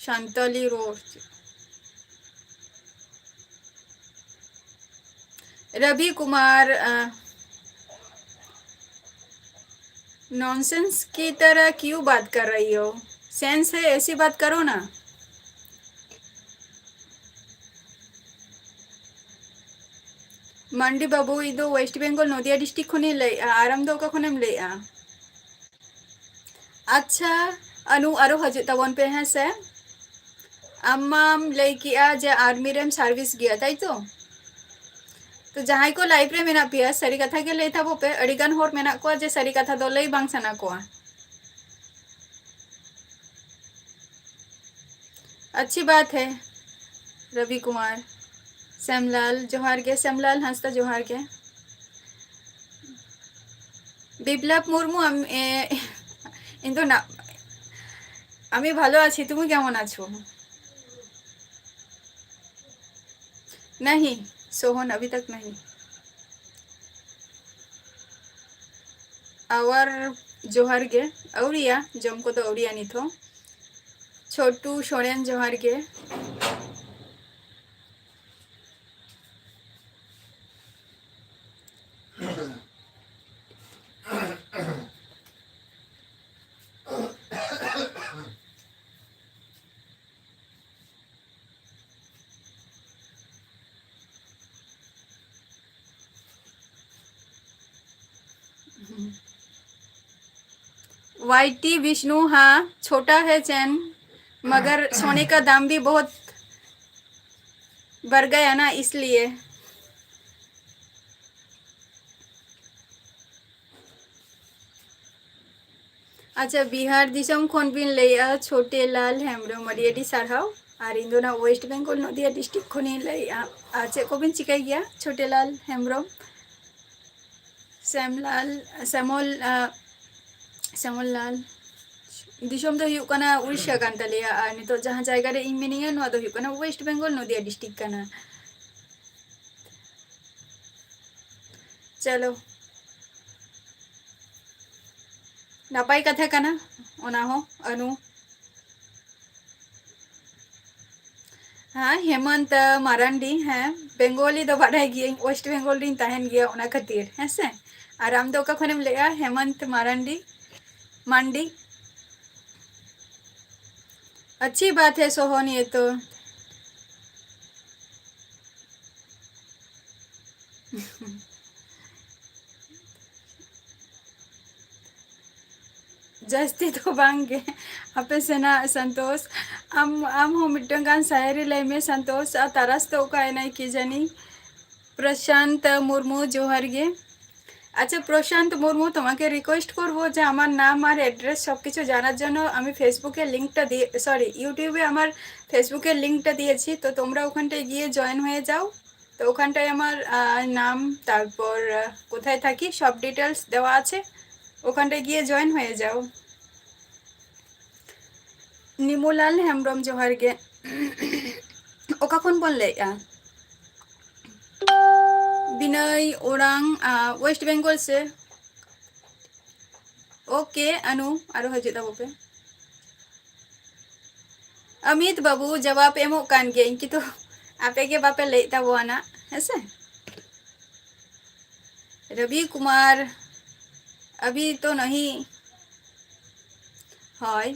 शांतली रोज रवि कुमार नॉनसेंस की तरह क्यों बात कर रही हो सेंस है ऐसी बात करो ना मंडी बाबू इदो वेस्ट बेंगल नदिया डिस्ट्रिक्ट खुनी ले आराम दो का खुनेम ले अच्छा अनु आरो हजे तबन पे है से अम्माम ले किया जे आर्मी रेम सर्विस गया ताई तो जहां को लाइफ रे मेना पिया सारी कथा के ले था वो पे अड़ीगान होर मेना को जे सारी कथा दो लई बांग सना को अच्छी बात है रवि कुमार श्यामलाल जोहार के श्यामलाल हंसता जोहार के বিপ্লব মুর্মু কিন্তু না আমি ভালো আছি তুমি কেমন আছো नहीं सोहन अभी तक नहीं और जोहार गे औरिया जम को तो औरिया नहीं थो छोटू सोरेन जोहार गे वाईटी विष्णु हाँ छोटा है चैन मगर सोने का दाम भी बहुत बढ़ गया ना इसलिए अच्छा बिहार दिसम खन बिन लैया छोटे लाल हेम्ब्रम अड़ी सारहाव और इन दोना वेस्ट बेंगल नदिया डिस्ट्रिक्ट खनी लैया चे को बिन चिकाई गया छोटे लाल हेम्ब्रम श्यामलाल श्यामल लाल दिसम तो हुयुग कना उड़ीसा कान तलेया और नितो जहां जायगा रे इन मिनिंगा नोआ दो हुयुग कना वेस्ट बेंगल नदिया डिस्ट्रिक्ट कना चलो नापाई कथा कना ओना हो अनु हाँ हेमंत मारांडी हैं बेंगोली दो बाढ़ाई गई वेस्ट बेंगल रीन तहन गया ओना खातिर हैं से और आम दो का खनेम लेया हेमंत मारांडी मांडी अच्छी बात है सोहन ये तो जस्ती तो बांगे आपे सेना संतोष आम हो मिट्टंगान शायरी लाई में संतोष आ तारास तो का नहीं की जानी প্রশান্ত মুর্মু জোহার গে। আচ্ছা প্রশান্ত মুর্মু, তোমাকে রিকোয়েস্ট করব যে আমার নাম আর অ্যাড্রেস সব কিছু জানার জন্য আমি ফেসবুকের লিঙ্কটা দিয়ে, সরি ইউটিউবে আমার ফেসবুকের লিঙ্কটা দিয়েছি, তো তোমরা ওখানটায় গিয়ে জয়েন হয়ে যাও। তো ওখানটায় আমার নাম, তারপর কোথায় থাকি সব ডিটেলস দেওয়া আছে, ওখানটায় গিয়ে জয়েন হয়ে যাও। নিমুলাল হেমব্রম জোহার গে। ওকা কোন বললে? विनय ओरांग वेस्ट बेंगल से। ओके अनु आरो हजे पे अमित बाबू जवाब एमो कान गे इनकी तो आपे के बापे लेता वो आना ऐसे। रवि कुमार अभी तो नहीं হয়।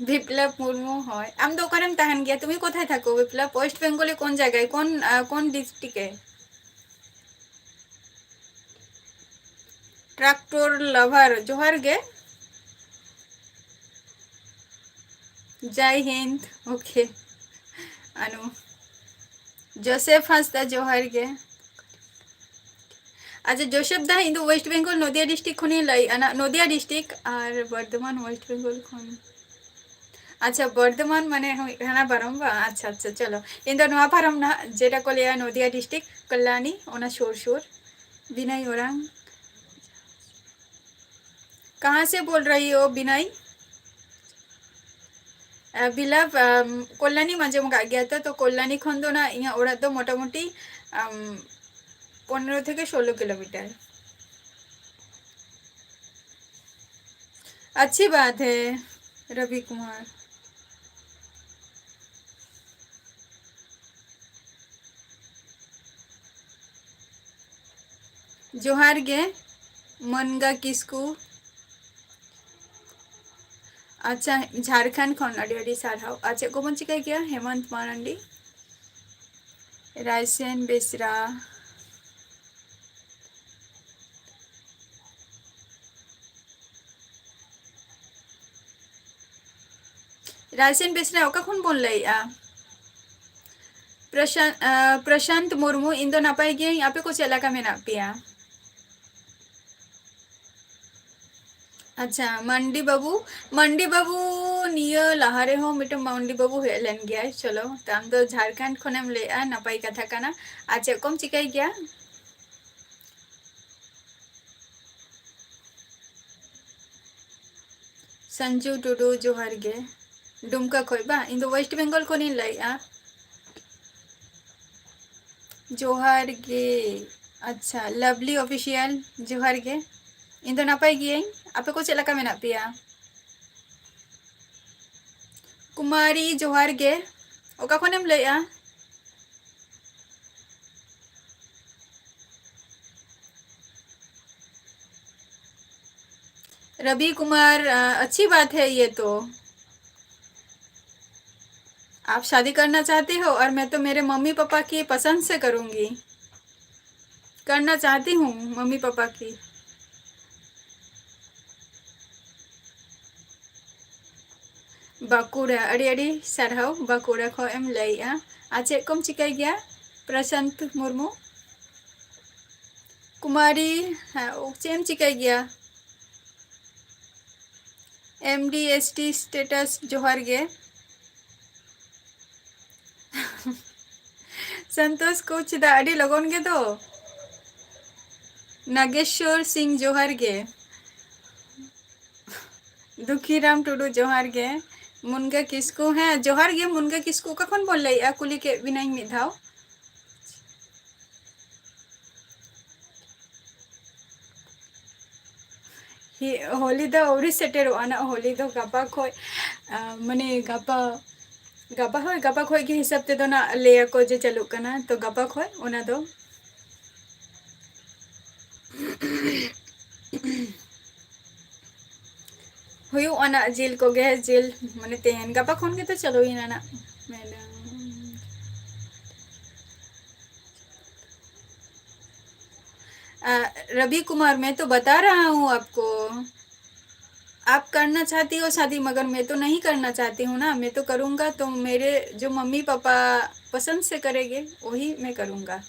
বিপ্লব মুর্মু হয়। আমি তো ওখানে তাহান গিয়া, তুমি কোথায় থাকো বিপ্লব? ওয়েস্ট বেঙ্গলে কোন জায়গায়, কোন ডিস্ট্রিক্টে? ट्रैक्टर लवर जोहार गे। जय हिंद। ओके अनु। जोसेफ हंसदा जोहार गे। अच्छा जोसेफ दा इन वेस्ट बेंगल नदिया डिस्ट्रिक्ट खुनी लाई अना, नदिया डिस्ट्रिक्ट और बर्धमान वेस्ट बेंगल खुन। अच्छा बर्धमान माने हाना पारम बा। अच्छा अच्छा चलो इन दो नवा पारम ना जेटा को लिया नदिया डिस्ट्रिक्ट कल्याणी ओना शोर शोर। विनय ओरांग कहाँ से बोल रही हो विनय? बिलाव कल्याणी मजे मुका गया था, तो कल्याणी खन दो ना इहाँ ओरा तो मोटामुटी 15 থেকে 16 किलोमीटर। अच्छी बात है रवि कुमार। जोहार गे मनगा किसकू। अच्छा झारखंड खन अड़ी अड़ी सारहाव। अच्छा को मन चिका गया हेमंत मारंडी रायसेन बेसरा। रायसेन बेसरा ओका खन बोल लई प्रशांत मुर्मू इन दो नापाई गए आपे कुछ इलाका में ना पिया। अच्छा मंडी बाबू नियो लहारे हो मिटो मंडी बाबू हेलन गया। चलो तो हम तो झारखंड खनम ले नपाई कथा कना। अच्छा कम चिकाई गया? संजू टुडू जोहार गे डुमका खोई बा इन दो वेस्ट बेंगल को नहीं लाई जोहार गे। अच्छा लवली ऑफिशियल जोहार गे इन दो नपाई गे आपे को चलका में ना पिया। कुमारी जोहार गे ओका कोनेम लैया? रवि कुमार अच्छी बात है ये तो। आप शादी करना चाहते हो और मैं तो मेरे मम्मी पापा की पसंद से करूंगी, करना चाहती हूँ मम्मी पापा की। बाकुड़ा अड़ी अड़ी सरहाव बाकुड़ा खो एम लैया। आचे कम चिकाई गया प्रशांत मुर्मू? कुमारी चेम चिकाई गया? MDST स्टेटस जोहार गे। संतोष कुछ दाड़ी लगन गे तो नागेश्वर सिंह जोहार गे। दुखीराम टुडू जोहार गे। मुनगा किसको है जोहार गे मुनगा किसको कखन बोल लई कुली के बिना मिद धाव। होली दो औरी सेटेरो आना होली दो गापा खोय माने गापा खोय के हिसाब ते दो ना ले को जे चलू कना तो गापा खोय ओना दो हुयू आना जेल को गे जेल माने तेहन गापा खन के तो चलो ही ना मैडम। रवि कुमार मैं तो बता रहा हूँ आपको, आप करना चाहती हो शादी मगर मैं तो नहीं करना चाहती हूँ ना। मैं तो करूँगा तो मेरे जो मम्मी पापा पसंद से करेंगे वही मैं करूँगा।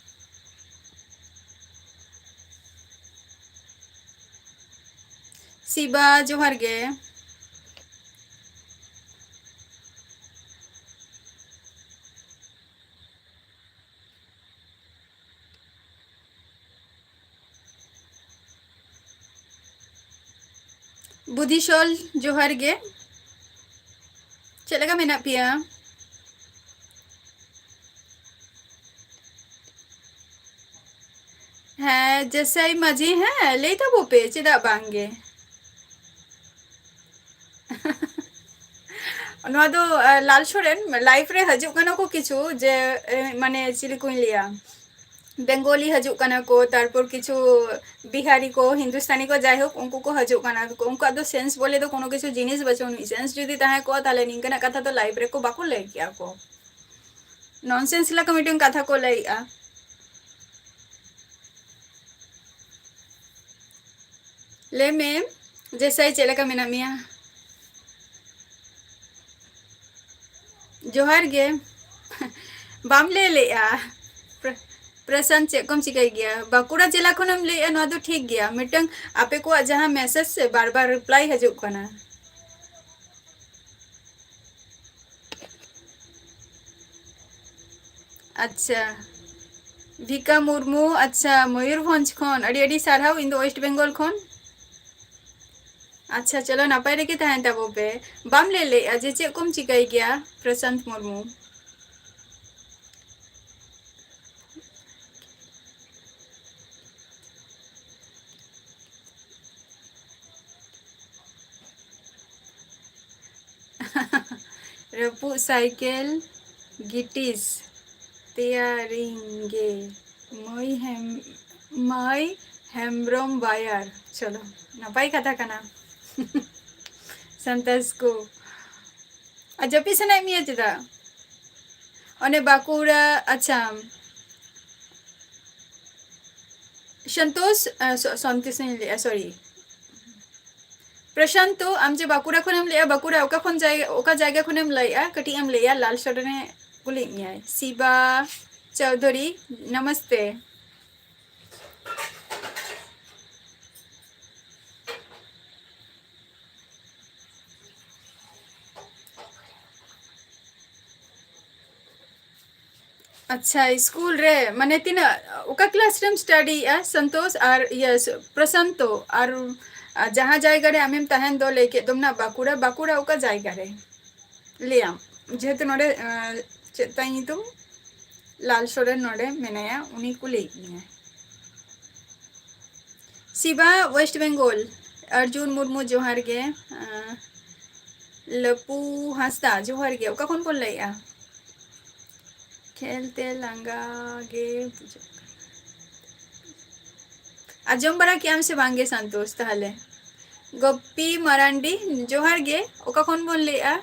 शिबा जोहार गे बुधिशोल जोहार गे चलेगा मेना पिया है जैसे ही मजी है ले तब पे चेदा बांगे नवा दो लाल सोरेन लाइफ रे हजू कना को किछु जे माने चिली को लिया बेंगोली हजू कना को तारपर किछु बिहारी को हिंदुस्तानी को जाय होक उनको को हजू कना को उनका दो सेंस बोले तो कोनो किछु जिनिस बचोन सेंस जुदी ताहे को ताले निंकना कथा तो लाइफ रे को बाको लई किया को नॉनसेंस ला मीटिंग कथा को लई आ ले में जैसे चले का मेना मिया जोहार गे बाम ले आ प्रशांत चेकम चिकाई गया बाकुड़ा जिला खनम ले नवा दो ठीक गया मिटंग आपे को जहां मैसेज से बार बार रिप्लाई हजू कना अच्छा भिका मुर्मू अच्छा मयूरभंज खन अड़ी अड़ी सारहाव इन वेस्ट बेंगल खन अच्छा चलो नपाय रे के तहन तबो पे बाम ले जे चे कम चिकाई गया प्रशांत मुर्मू रपू साइकिल गिटिस तैयारिंगे मई हेम्ब्रोम बायर चलो नपाई कथा कना संतोष को जपी से नहीं मिया चेदा अने बाकुड़ा अच्छा संतोष संतोष नहीं लिया सॉरी प्रशांत तो आम जे बाकुड़ा खनेम लिया बाकुड़ा ओका खन जायगा ओका जायगा खनेम लइया कटी आम लिया लाल सडने कुली मिया शिबा चौधरी नमस्ते अच्छा स्कूल रे माने तीना ओका क्लास रूम स्टडी आ संतोष और यस प्रशांत और जहाँ जायगा रे आमेम तहन दो लेके तुमना बाकुड़ा बाकुड़ा ओका जायगा रे लियाम जेहेतु नोडे चेताई तुम लाल सोरेन नोडे मेनाया उन्हीं को ले शिबा वेस्ट बंगाल अर्जुन मुर्मू जोहार गे लपू हांसदा जोहार गे ओका कौन बोल लइया खेलते लंगा गे आजम बड़ा क्या से बांगे संतोष ताहले गोपी मारांडी जोहार गे ओका कौन बोल लिया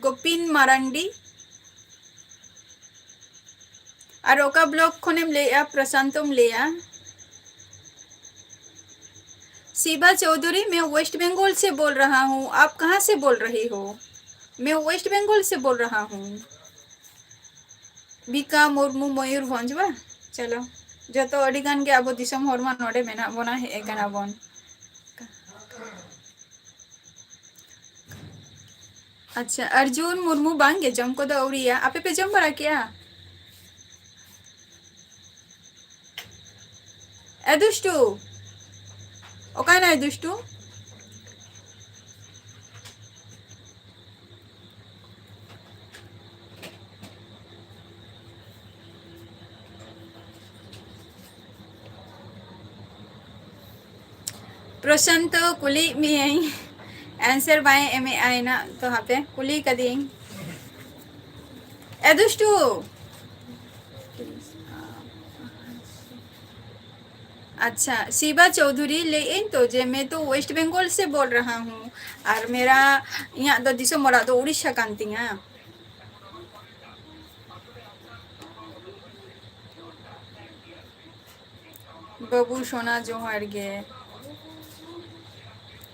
गोपिन मारांडी और ओका ब्लॉक खोनेम लिया प्रशांतम लिया शिबा चौधरी मैं वेस्ट बंगाल से बोल रहा हूँ आप कहाँ से बोल रही हो मैं वेस्ट बंगाल से बोल रहा हूँ बिका मुर्मू मयूरभंज बा चलो जो तो अड़ीगान के अब दिसम हरमा नोडे मेना बोना हे गाना बोन अच्छा अर्जुन मुर्मू बांगे जम को दो उड़िया आपे पे जम बड़ा क्या दुष्टू ओका ना दुष्टू प्रशांत कुली में आंसर बाय एम आई ना तो यहाँ पे कुली कदी दुष्टू अच्छा शिबा चौधरी ले तो जे मैं तो वेस्ट बंगाल से बोल रहा हूँ और मेरा यहाँ तो दिसो मोरा तो उड़ीसा कांती है बाबू सोना जोहार गे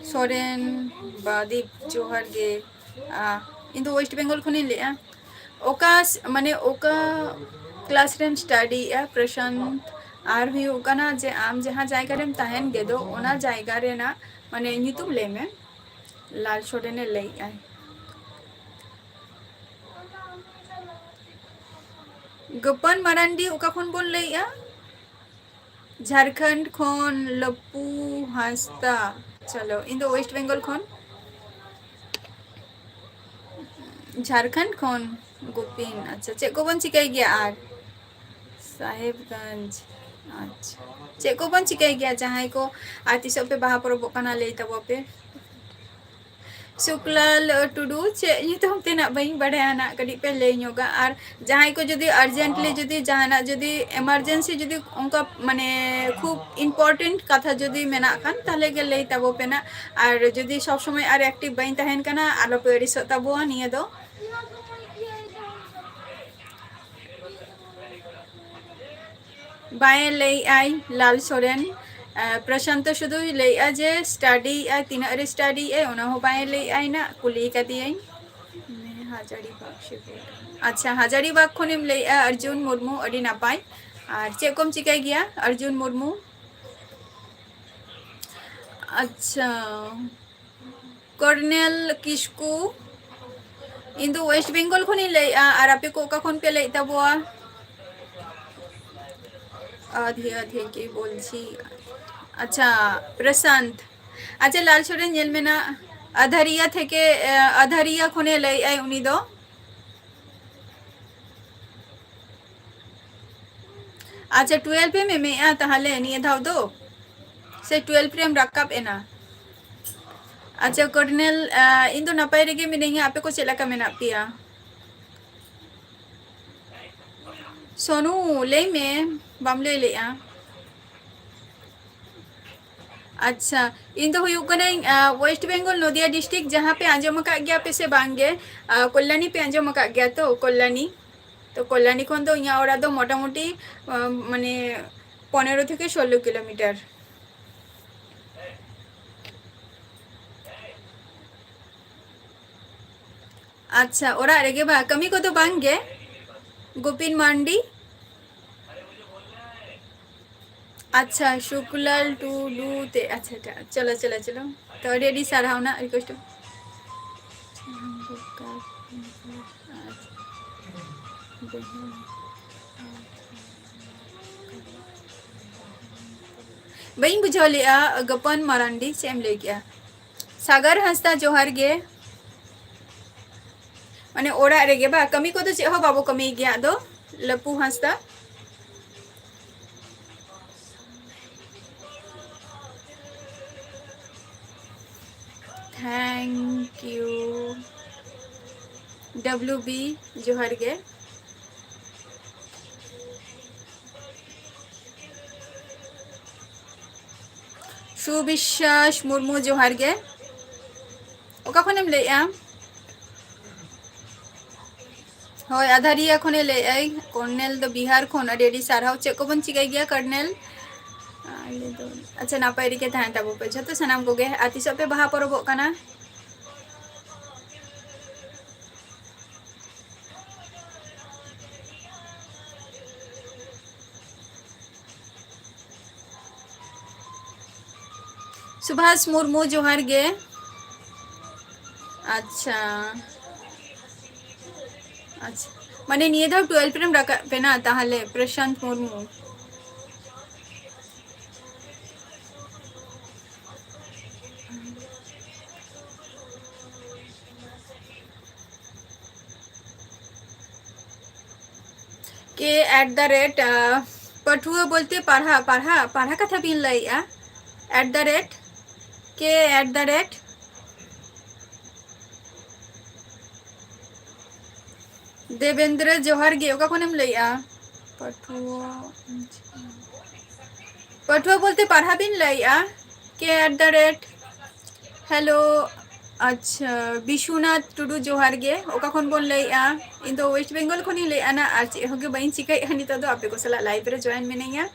सोरेन बादीप जोहार गे इन तो वेस्ट बंगाल खन लिया ओका माने ओका क्लास रेम स्टडी प्रशांत और हुयुग कना जे आम जहाँ जायगा रेम तहन गे दो ओना जायगा रेना माने ᱧᱩᱛᱩᱢ लay में लाल सोरेने लay आय गपन मारांडी ओका खन बोन लैया झारखंड खन लपू हांसदा चलो इन दो वेस्ट बेंगल खन झारखंड खन गोपिन अच्छा चेक को बन चिकाई गया आर साहेबगंज अच्छा चेक को बन चिकाई गया जहाँ को आती सब पे बाहा पर बोकाना ले तब पे शुक्लाल टुडू चे ᱧᱩᱛᱩᱢ तेना बई बड़ायाना कड़ी पे ले ᱧᱚᱜᱟ और जहाँ को जदि अर्जेंटली जदि जहाना जदि एमारजेंसी जदि उनका माने खूब इम्पोर्टेंट कथा जदि मेना कान ताले गे ले तबो पेना और जदि सब समय और एक्टिव बई तहन कना आलो पे रिसो तबो निया दो बाएं ले आई लाल सोरेन प्रशांत शुद्ध ले जे स्टडी तीन रे स्टडी बाएं ले आई ना कुली का दिए हजारीबाग से अच्छा हजारीबाग खनिम ले अर्जुन मुर्मू अड़ी नापाय और चेक कम चिकाई गया अर्जुन मुर्मू अच्छा कर्नेल किस्कू इन दो वेस्ट बेंगल खनि ले और आपे को का खन पे ले तबवा आधे आधे के बोल छी अच्छा प्रशांत अच्छा लाल सोरेन जेल में ना अधरिया थे के अधरिया खने ले आई उनी दो अच्छा 12 में मैं ताहले निये धाव दो से 12 रे हम रकाब एना अच्छा कर्नेल इन दो नपाय रेगे मिनेंगे आपे को चला का मेना पिया सोनू ले में बामले ले अच्छा इन दो वेस्ट बेंगल नदिया डिस्ट्रिक्ट जहाँ पे आंजम का गया पे से बांगे कल्याणी पे आंजम का गया तो कल्याणी खन तो यहाँ ओरा दो मोटामुटी माने 15 থেকে 16 किलोमीटर अच्छा ओरा रेगे बा कमी को तो बांगे गोपिन मांडी अच्छा शुक्लाल टू डू ते अच्छा चलो चलो चलो तो रेडी सारा ना रिक्वेस्ट बई बुझा लिया गपन मारांडी सेम ले गया सागर हंसदा जोहार गे माने ओड़ा रेगे बा कमी को तो चेहो बाबू कमी गया दो लपू हंसदा थैंक यू WB जोहार गे सुविश्वास मुर्मू जोहार गे ओका खनेम ले होय आधारिया खने ले आई कर्नेल दो बिहार खन अडी सारहाव चेक को बन चिकाई गया कर्नेल अच्छा नापाय रिके थान ताबो पे जतो सनाम को गे आती सब पे बाहा परबो काना सुभाष मुर्मू जोहार गे अच्छा अच्छा माने निये धाव 12 प्रेम रका पेना ताहले प्रशांत मुर्मू के @ पठुआ बोलते पढ़ा पढ़ा पढ़ा कथा बिन लैया @ के @ देवेंद्र जोहार गे ओका कोनेम लैया पठुआ बोलते पढ़ा बिन लैया के @ हेलो अच्छा विश्वनाथ टुडू जोहार गे ओका खन बोन लैया इन दो वेस्ट बेंगल खनी लैया ना आर चे होगे बइन चिकाई हनी तो आपे को सला लाइव रे जॉइन मिनेया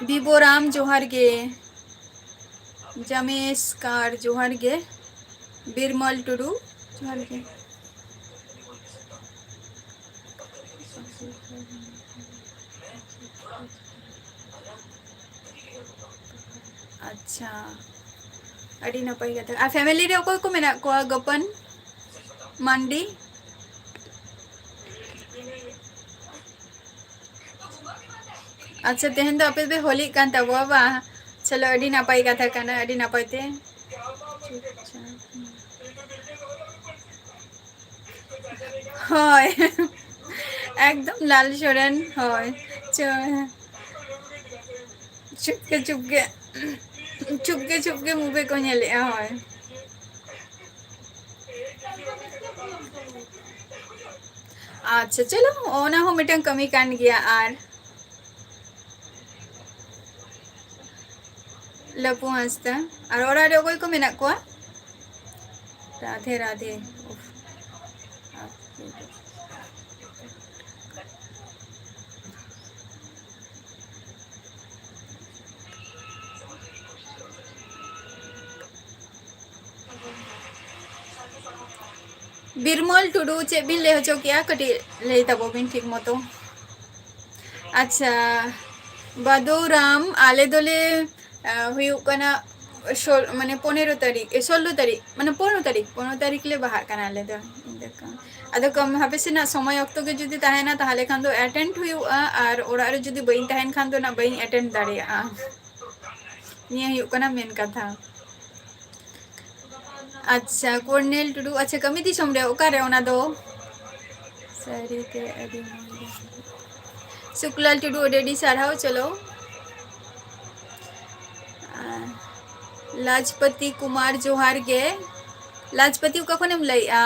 विबोराम जोहार गे जमेश कार जोहार गे बिरमल टुडू जोहार गे अच्छा अड़ी नपाई कथा आ फैमिली रे ओको को मेना को गपन मांडी अच्छा तेहन तो आपे बे होली कान तबवा बा चलो अड़ी नपाई कथा काना अड़ी नपाई ते হয় একদম লাল সরেন হয় চুপকে চুপকে চুপকে চুপके मुवे को नेले হয় अच्छा चलो ओना हो मिटन कमी कान गया आर लपु हंसता और ओरा रे कोई को मेना को राधे राधे बिरमल टुडू चे बिन ले हो क्या कटी ले तबो बिन ठीक मतो अच्छा बादोराम आले दोले हुयु कना माने 15 तारीख 16 तारीख माने 15 तारीख ले बाहा कना ले दो अदो कम हापे से ना समय अक्तो के जुदी ताहेना ताहले खान दो अटेंड हुयुआ और ओड़ा रे जुदी बइन ताहेन खान दो ना बइन अटेंड दाड़िया निया हुयु कना मेन कथा अच्छा कोर्नेल टुडू अच्छा कमी दिसम रे ओकारे ओना दो सरी ते अडी शुक्लाल टुडू ओडेडी साराओ चलो लाजपति कुमार जोहार गे लाजपति कखन हम लई आ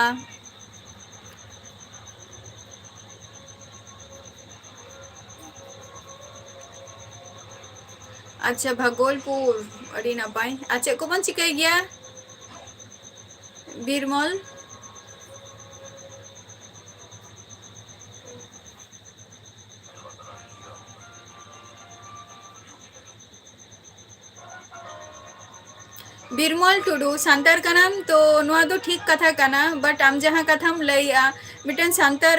अच्छा भागलपुर अड़ी नपाई अच्छा को बन चिकाई गया बीरमल बिरमल टुडू सांतार कनाम तो नुआ दो ठीक कथा कना बट आम जहाँ कथाम लईआ मिटन सांतार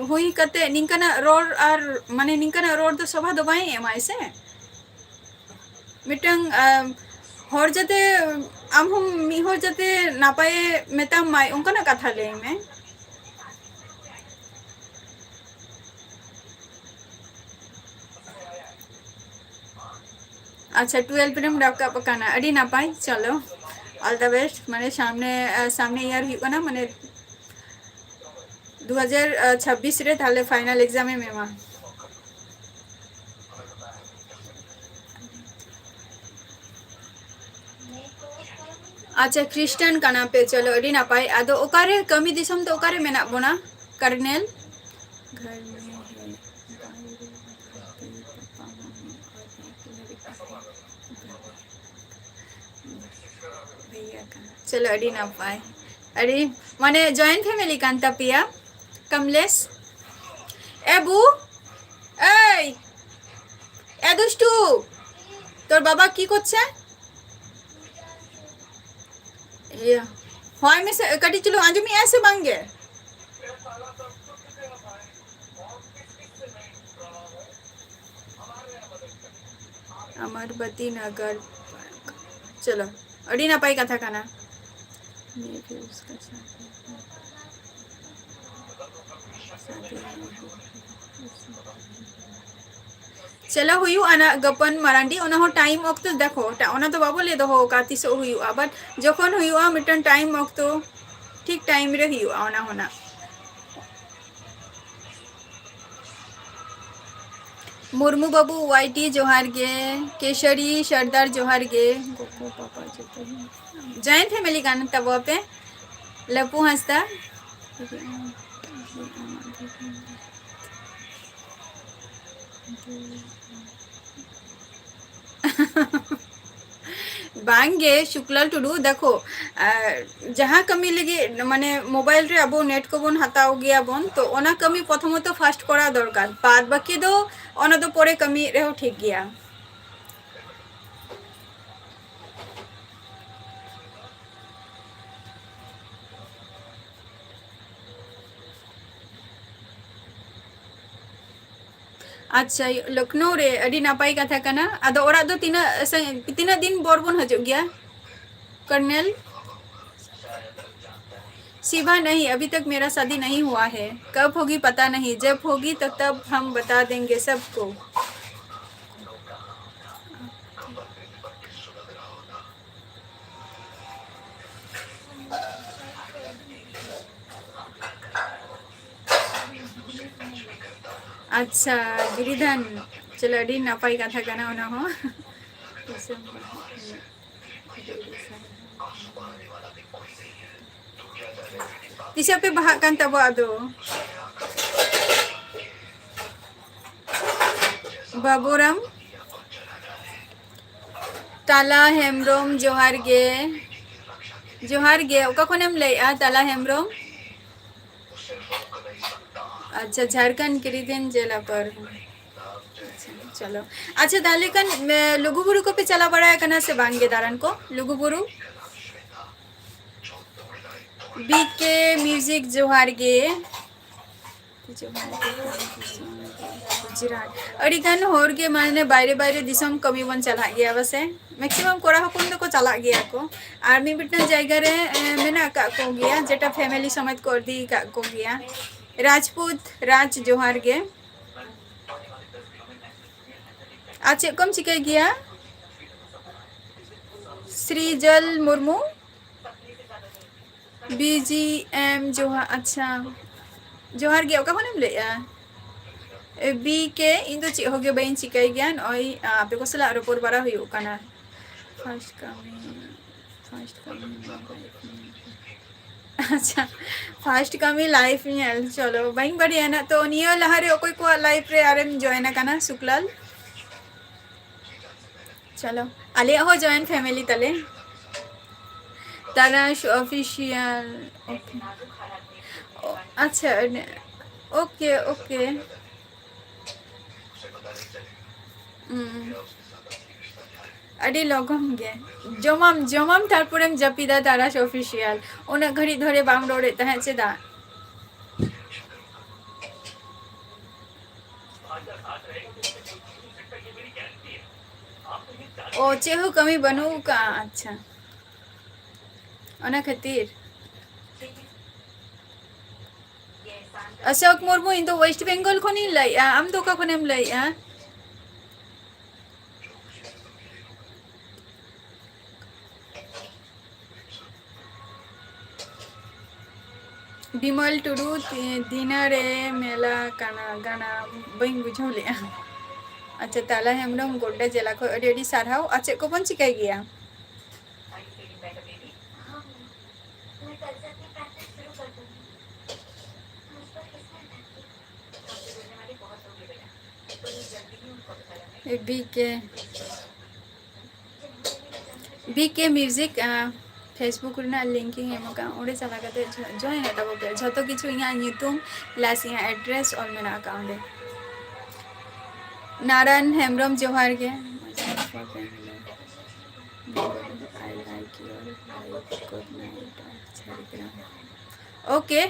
हुई कते निंकना रोड और माने निंकना रोड तो सभा दो बाई एमाई से मिटन हर जाते आम हम मी हर जाते नापाए मेताम माई उनका कथा ले में अच्छा 12 में राका पकाना अड़ी नापाई चलो ऑल द बेस्ट माने सामने सामने ईयर हुई माने 2026 रे ताले फाइनल एग्जाम में मा अच्छा क्रिस्टियन काना पे चलो अड़ी नापाई आदो ओकारे कमी दिसम तो ओकारे मेना बोना कर्नेल घर में चलो अड़ी नापाई अड़ी माने जॉइंट फैमिली कांता पिया कमलेश एबू ए दुष्टू तोर बाबा की করছে হয় में से कटी चलो आंजुमी ऐसे बांगे अमरबती नगर चलो अड़ी ना पाई कथा काना चलो हुयु आना गपन मरांडी ओना हो टाइम ऑक्तो देखो ओना तो बाबो ले दो हो काती सो हुयु बट जखन हुयु मिटन टाइम ऑक्तो ठीक टाइम रे हुयु ओना होना मुर्मू बाबू वाईटी जोहार गे केशरी सरदार जोहार गे जॉइंट फैमिली गाना तब पे लपू हंसता बांगे शुक्लाल टुडू देखो जहाँ कमी लगे माने मोबाइल रे अब नेट को बन हताओ गया बन तो ओना कमी प्रथमत फास्ट करा दरकार बाद बाकी दो ओना तो परे कमी रेहो ठीक गया अच्छा लखनऊ रे अड़ी नापाई कथा कना आदो ओरा दो तीना दिन बोरबन हजो गया कर्नल शिवा नहीं अभी तक मेरा शादी नहीं हुआ है कब होगी पता नहीं जब होगी तो तब हम बता देंगे सबको अच्छा गिरिधन चलो अड़ी नापाई कथा कना ओना हो तिसा पे बाहा kan tabo ado बाबूराम ताला हेमब्रोम जोहार गे ओका खनेम लैया ताला हेमब्रोम अच्छा झारखंड गिरिधन जिला पर चलो अच्छा ताले कन लुगुबुरु को पे चला बड़ा है कना से बांगे दारन को लुगुबुरु बीके म्यूजिक जोहार गे गुजरात अड़ीगान होर गे माने बायरे बायरे दिसम कमी बन चला गया बसे मैक्सिमम कोड़ा हकुन को चला गया को आर्मी बिटन जायगा रे मेना का को गया जेटा फैमिली समेत कर दी का को गया राजपूत राज जोहार गे आज कम चिके गया श्रीजल मुर्मू बीजीएम जोहार अच्छा जोहार गे ओका खनेम लेया बी के इन दो ची होगे बइन चिकाई गया ओई आपे को सला रोपर बारा हुयो काना फर्स्ट कमी अच्छा फर्स्ट कमी लाइफ में चलो बइन बढ़िया ना तो नियो लहारे ओकोई को लाइफ रे आरम जॉइन काना सुकलाल चलो आले हो जॉइन फैमिली तले तराश ऑफिशियल ओके अच्छा ओके ओके अड़ी लगम गे जमाम तारपरेम जपिदा ताराश ऑफिशियल ओना घड़ी धरे बाम रोड़े तहे चेदा ओ चेहु कमी बनू का अच्छा ओना खातिर अशोक मुर्मू इन तो वेस्ट बेंगल खनी लैया आम तो का खनेम लैया बिमल टुडू दिनारे मेला काना गाना बइन बुझाव ले अच्छा ताला हेमब्रोम गोड्डा जिला को अड़ी सारहाव अच्छा को बन चिकाई गया बीके म्यूजिक फेसबुक लिंकिंग एमका ओडे चला करते जॉइन हटाबो के जतो किछु इया न्यूतुम प्लस इया एड्रेस और मेना अकाउंट नारायण हेमब्रोम जोहार के ओके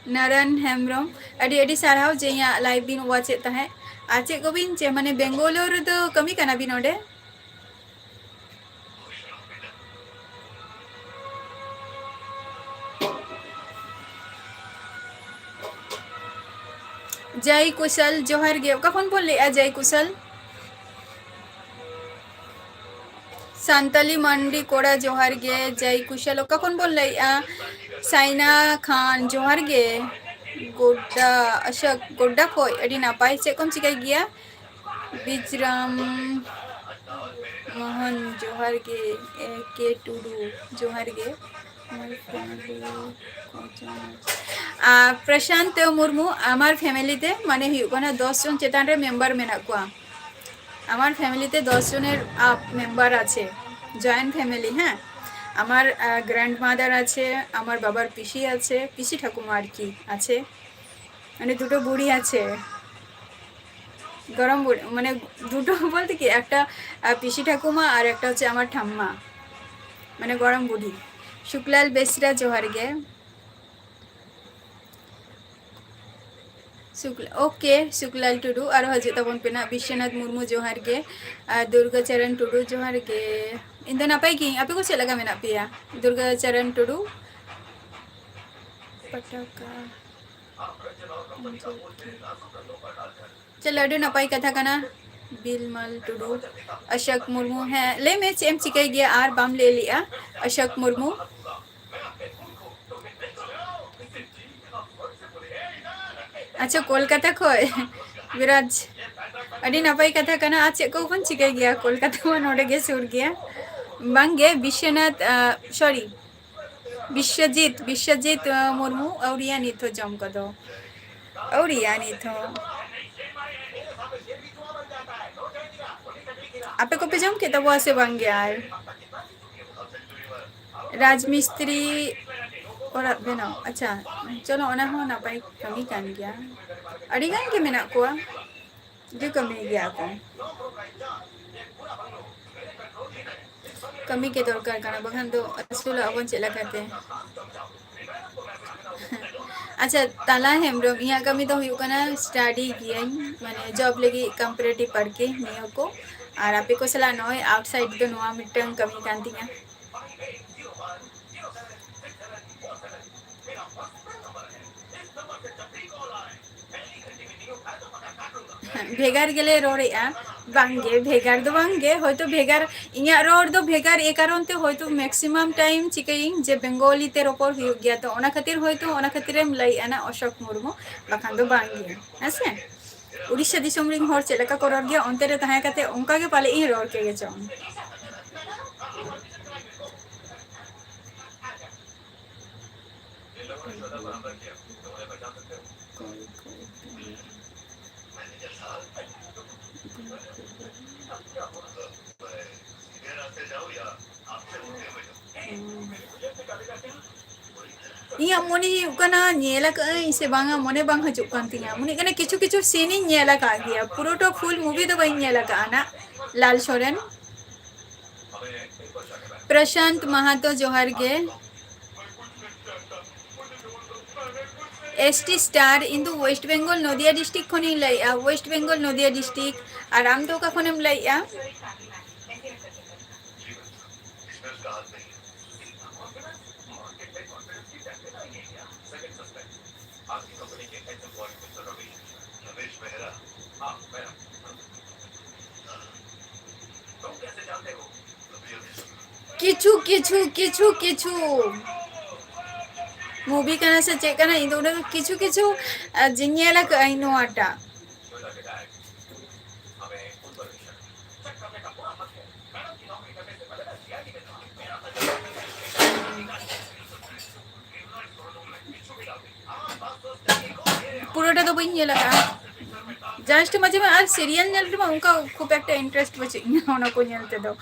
नारायण हेमब्रोम अड़ी अड़ी साराव जे इया लाइव बिन वाचे तहे आचे को बिन जे माने बेंगलोर दो कमी कना बिन ओडे जय कुशल जोहार गे कखन बोल ले जय कुशल सांतली मंडी कोड़ा जोहार गे जय कुशल कखन बोल ले साइना खान जोहार गे गोड्डा अशोक गोड्डा को अड़ी नापाई से कम चिकाई गया बिजराम मोहन जोहार गे के टुडू जोहार गे प्रशांत मुर्मू आमार फैमिलीते माने हुयुकना 10 जन चेतान रे मेम्बर मेना को आमार फैमिलीते 10 जनेर मेम्बर आछे जॉइंट फैमिली हाँ आमार ग्रैंडमादार आछे आमार बाबार पिसी आछे पिसी ठाकुमा आर की आछे माने दुटो बुढ़ी आछे गरम बुढ़ी माने दुटो बोलते कि एकटा पिसी ठाकुमा और एकटा होच्छे आमार ठाम्मा माने गरम बुढ़ी शुक्लाल बेसरा जोहार गे शुक्ला ओके शुक्लाल टुडू और हजू तबन पेना विश्वनाथ मुर्मू जोहार गे दुर्गा चरण टुडू जोहार गे इन दो नापाई की आपे को चलगा मेना पिया दुर्गा चरण टुडू पटका चल अडी नापाई कथा कना बिलमल टुडू अशोक मुर्मू है ले में चेम चिकाई गया आर बाम ले लिया अशोक मुर्मू अच्छा कोलकाता खोय विराज अडी नापाई कथा कना आज चेक को बन चिकाई गया कोलकाता में नोडे गे सुर गया बांगे विश्वनाथ सॉरी विश्वजीत मुर्मू औरिया निथो जम कदो औरिया निथो आपे को पे जम के तब से बांगे यार राजमिस्त्री और बनाओ अच्छा चलो ओना हो ना पाई कमी कान गया अड़ी गान के मेना को जो कमी गया को कमी के दरकार काना बखान तो असुल अबन चला करते अच्छा ताला हेमरम इया कमी तो हुई कना स्टडी किया माने जॉब लगी कंपैरेटिव पढ़ के नियो को और आपे को सला नय आउटसाइड तो नोआ मिटन कमी कांतिया भेगार गेले रोड़ेआ बांगे भेगार दो बांगे होयतो भेगार इया रोड दो भेगार ए कारण ते होयतो मैक्सिमम टाइम चिकइंग जे बेंगोली ते रोपर हुई गया तो ओना खातिर होयतो ओना खातिरम लई आना अशोक मुर्मू बाखान दो बांगे हसे उड़ीसा दिसम रिंग हर चेलका को रोड गया ओनते रे तहां काते ओंका गे पाले इ रोड के गे चों इया मोनी कना नेला का से बांगा मोने बांग हजु कांतिया मोनी कना किछु किछु सीन नेला का गया पूरा तो फुल मूवी तो बई नेला का ना लाल सोरेन प्रशांत महातो जोहार गे एसटी स्टार इन दो वेस्ट बेंगल नदिया डिस्ट्रिक्ट खनि लइया वेस्ट बेंगल नदिया डिस्ट्रिक्ट आराम तो का खनेम लइया किछु किछु किछु किछु मूवी कना से चेक कना इन दोनों किछु किछु जिन्याला का इनो आटा पुरोटा तो बई लगा जस्ट मजे में आज सीरियल नेलते में उनका खूब एक इंटरेस्ट बचे होना को नेलते दो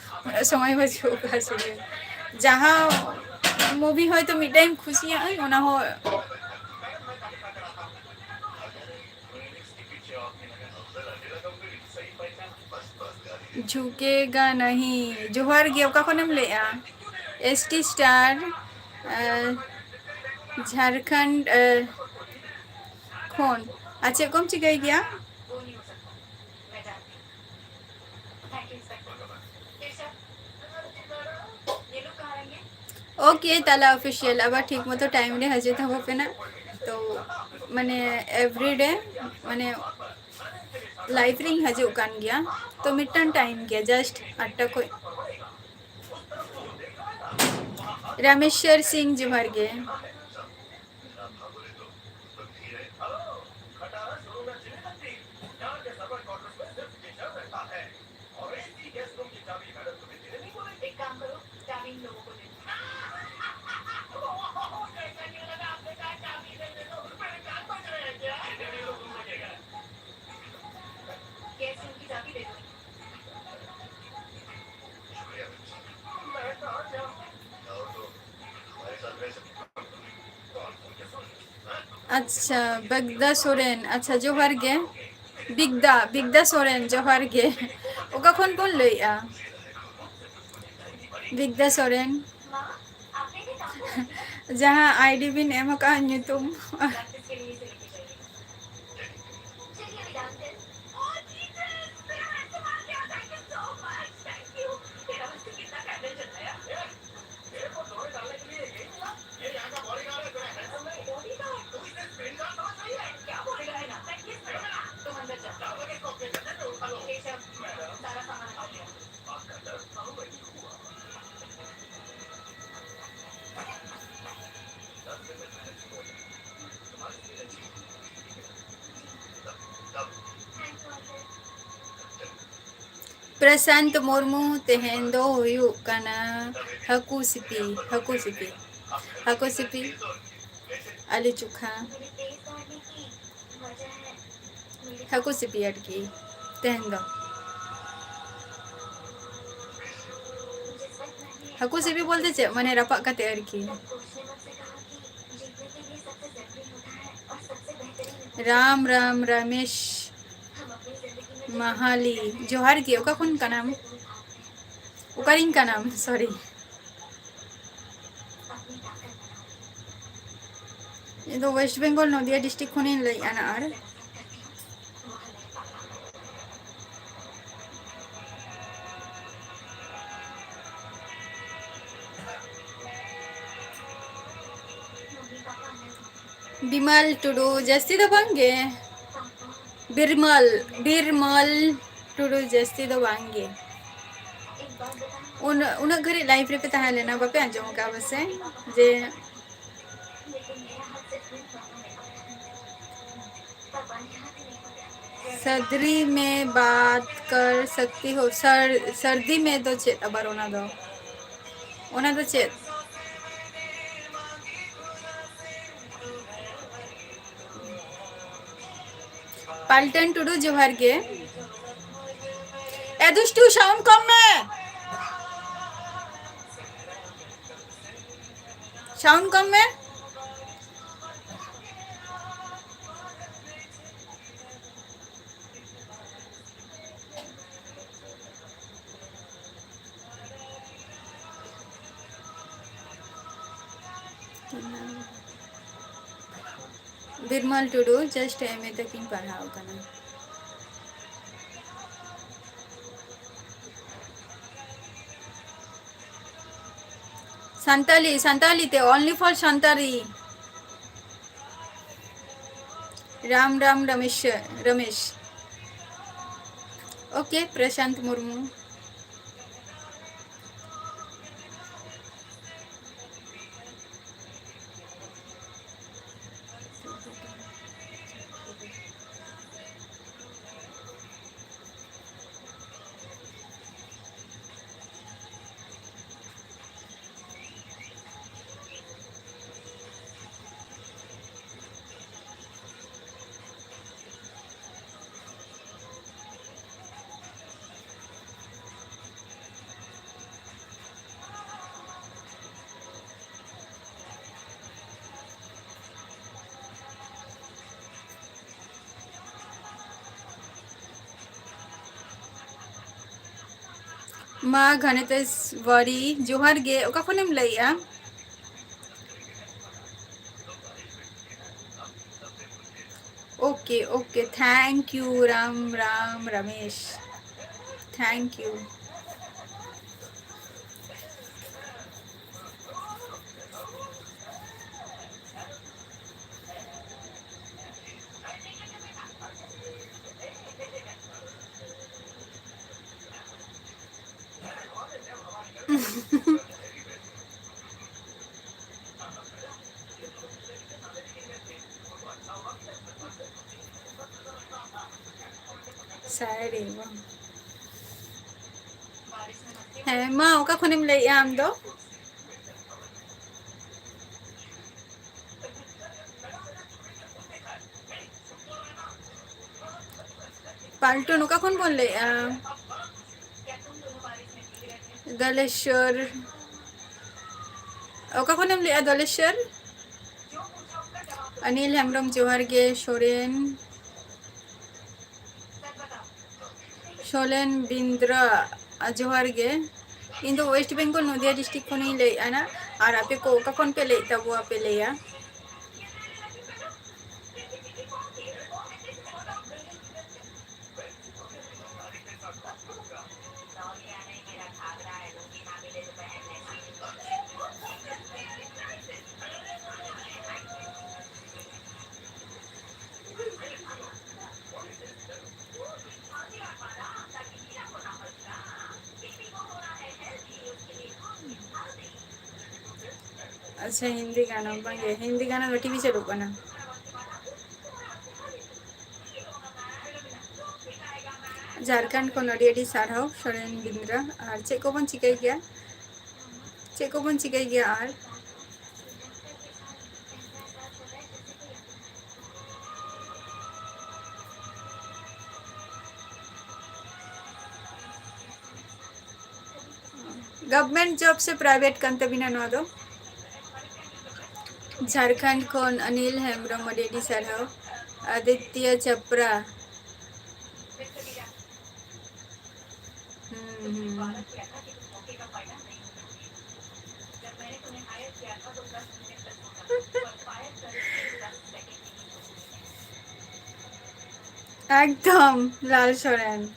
समय बचे होगा सीरियल जहाँ मूवी हो तो मिड टाइम खुशी है होना हो झुकेगा नहीं जोहार गे का कोनम ले आ एसटी स्टार झारखंड खोन अच्छा कम चिकाई गया ओके ताला ऑफिशियल अब ठीक मतो टाइम रे हजे था पे ना तो माने एवरीडे माने लाइफ रिंग हजे कान गया तो मिटन टाइम गया जस्ट 8 को रामेश्वर सिंह जोहार गे अच्छा बगदा सोरेन अच्छा जोहार गे बिगदा सोरेन जोहार गे ओका खन बोल लइया बिगदा सोरेन जहाँ आईडी बिन एम का तुम प्रशांत मुर्मू तेहेन दो हुयुग कना हाकू सिपी आलू चोखा हाकू सिपी अटकी तेहेन दो हाकू सिपी बोलते चे माने रपा कते अरकी राम राम रमेश महाली जोहार की ओका खुन का नाम उकारिन का नाम सॉरी ये तो वेस्ट बंगाल नदिया डिस्ट्रिक्ट खुनिन लई आना आर बिमल टुडू जस्ती दो बांगे बिरमल बिरमल टुडू जस्ती दो बांगे उन घरे लाइफ रे पे तहा लेना बापे आंजम का बसे जे सर्दी में बात कर सकती हो सर्दी में तो चेत अबार ओना दो चेत पाल्टन टुडू जोहार गे ए दुष्टू साउंड कम में साउंड कम में Birmal Tudu just M A तक पढ़ाओ कना संताली संताली ते only for Santali Ram Ram Ramesh okay Prashant Murmu मा घनेतेश्वरी जोहार गे ओका खुनेम लइया okay okay thank you Ram Ram Ramesh thank you सारे है मा ओका खुनेम लइया आम दो पाल्टो ओका खुन बोल लइया दलेश्वर ओका खुनेम लइया दलेश्वर अनिल हेम्ब्रम जोहार गे सोलेन बिंद्रा जोहार गे इन दो वेस्ट बंगाल नदिया डिस्ट्रिक्ट को नहीं ले आना और आपे को ओका खुन पे लेता वो आपे लेया अच्छा हिंदी गाना बांगे हिंदी गाना तो टीवी चलो ना झारखंड को अड़ी अड़ी सारहाव सोरेन बिंद्रा और चे को बन चिकाई गया चे को बन चिकाई गया और गवर्नमेंट जॉब से प्राइवेट कंते बिना नवा दो झारखंड खन अनिल हेम्ब्रम अड़ी अड़ी सारहाव आदित्य चपरा एकदम लाल सोरेन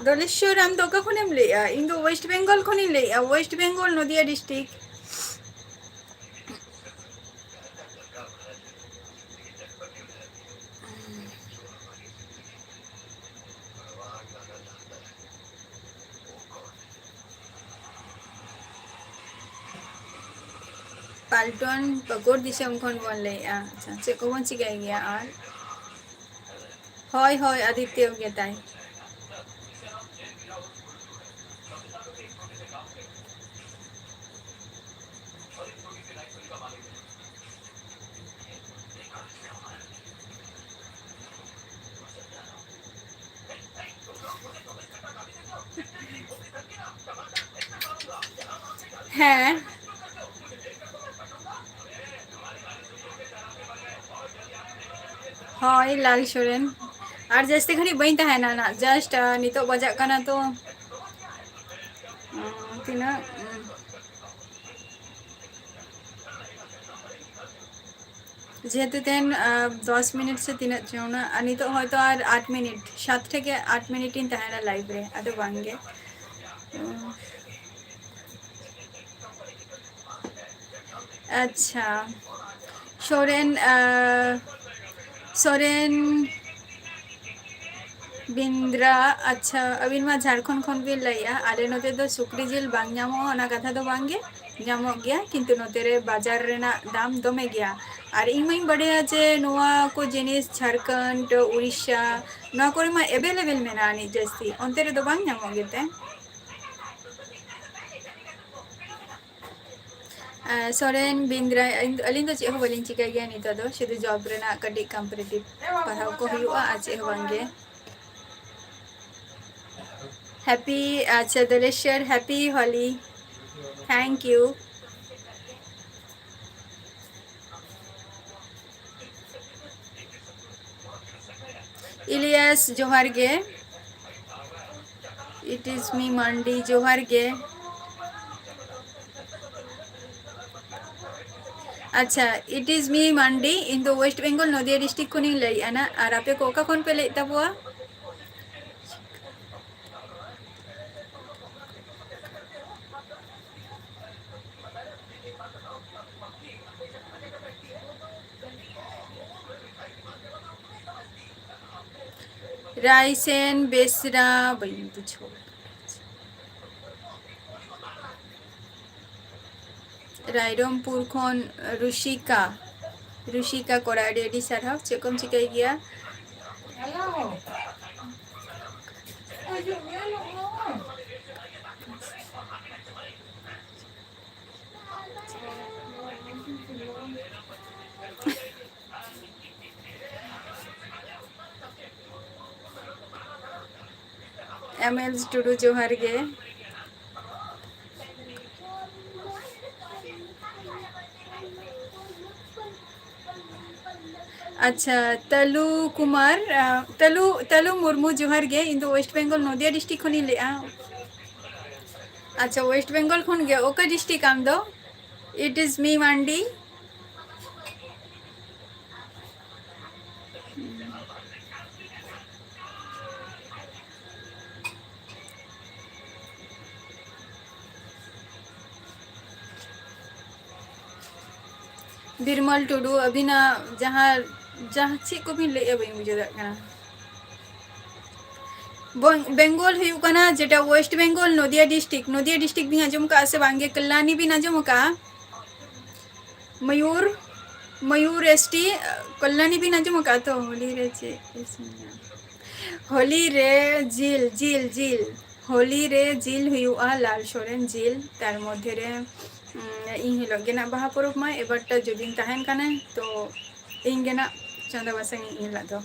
दलेश्वर आम तो खनेम लेया इन दो वेस्ट बेंगल खनि लेया वेस्ट बेंगल नदिया डिस्ट्रिक्ट पाल्टन पकोर दिसम खन बन लेया अच्छा चे को बन चिकाई गया और होय होय आदित्य गेताय हैं होय लाल सोरेन और जस्ते घड़ी बई तहना ना जस्ट नितो बजा कना तो तीना जेहेतु तेन 10 मिनट से तीना चौना अनि तो होय तो और 8 मिनट 7 থেকে 8 मिनट इन तहना लाइव रे अदो बांगे अच्छा सोरेन सोरेन बिंद्रा अच्छा अबिन मा झारखंड खन बिन लैया आले नोते दो सुक्री जिल बांग ᱧᱟᱢᱚᱜᱼᱟ ओना कथा दो बांगे ᱧᱟᱢᱚᱜ गया किंतु नोते रे बाजार रेना दाम दमे गया और इन माइं बड़िया जे नोआ को जिनिस झारखंड उड़ीसा नोआ कोरे मा अवेलेबल मेना नि जस्ती ओनते रे दो बांग ᱧᱟᱢᱚᱜ गेते सोरेन बिंद्रा अलिन दो चे हो बलिन चिका गया नितो दो शुद्ध जॉब रेना कडी कॉम्पिटिटिव पढ़ाव को हुआ आज ए बांगे हैप्पी अच्छा Daleshwar happy Holi thank you Ilyas जोहार गे इट इज मी मंडी जोहार गे अच्छा इट इज मी मंडी इन दो वेस्ट बेंगल नदिया डिस्ट्रिक्ट को नहीं लई आना और आपे को ओका खन पे लई तबुआ रायसेन बेसरा बई बुझो रायरमपुर खन ऋषिका कोड़ा अड़ी सारहाव चेकम चिकाई गया एमएल टुडू जोहार गे अच्छा तलु कुमार तलु मुर्मू जोहार गे इन दो वेस्ट बेंगल नदिया डिस्ट्रिक्ट खनि लेआ अच्छा वेस्ट बेंगल खन गे ओका डिस्ट्रिक्ट आम दो इट इज मी मंडी बिरमल टुडू अभी ना जहाँ जहाँ ची को भी ले बी बुझे बेंगल हुकना जेटा वेस्ट बेंगल नदिया डिस्ट्रिक्ट भी आजम का से बांगे कल्याणी भी आजम का मयूर मयूर एसटी कल्याणी भी नाजम का तो होली रे होली रे जिल जिल जिल होली रे जिल हुआ लाल सोरेन जिल तार मध्य रे इन हिलो गेना बाहा परब मा एबारटा जुदिन तहन काना तो इन गेना चंदा बासंग इन हिला दो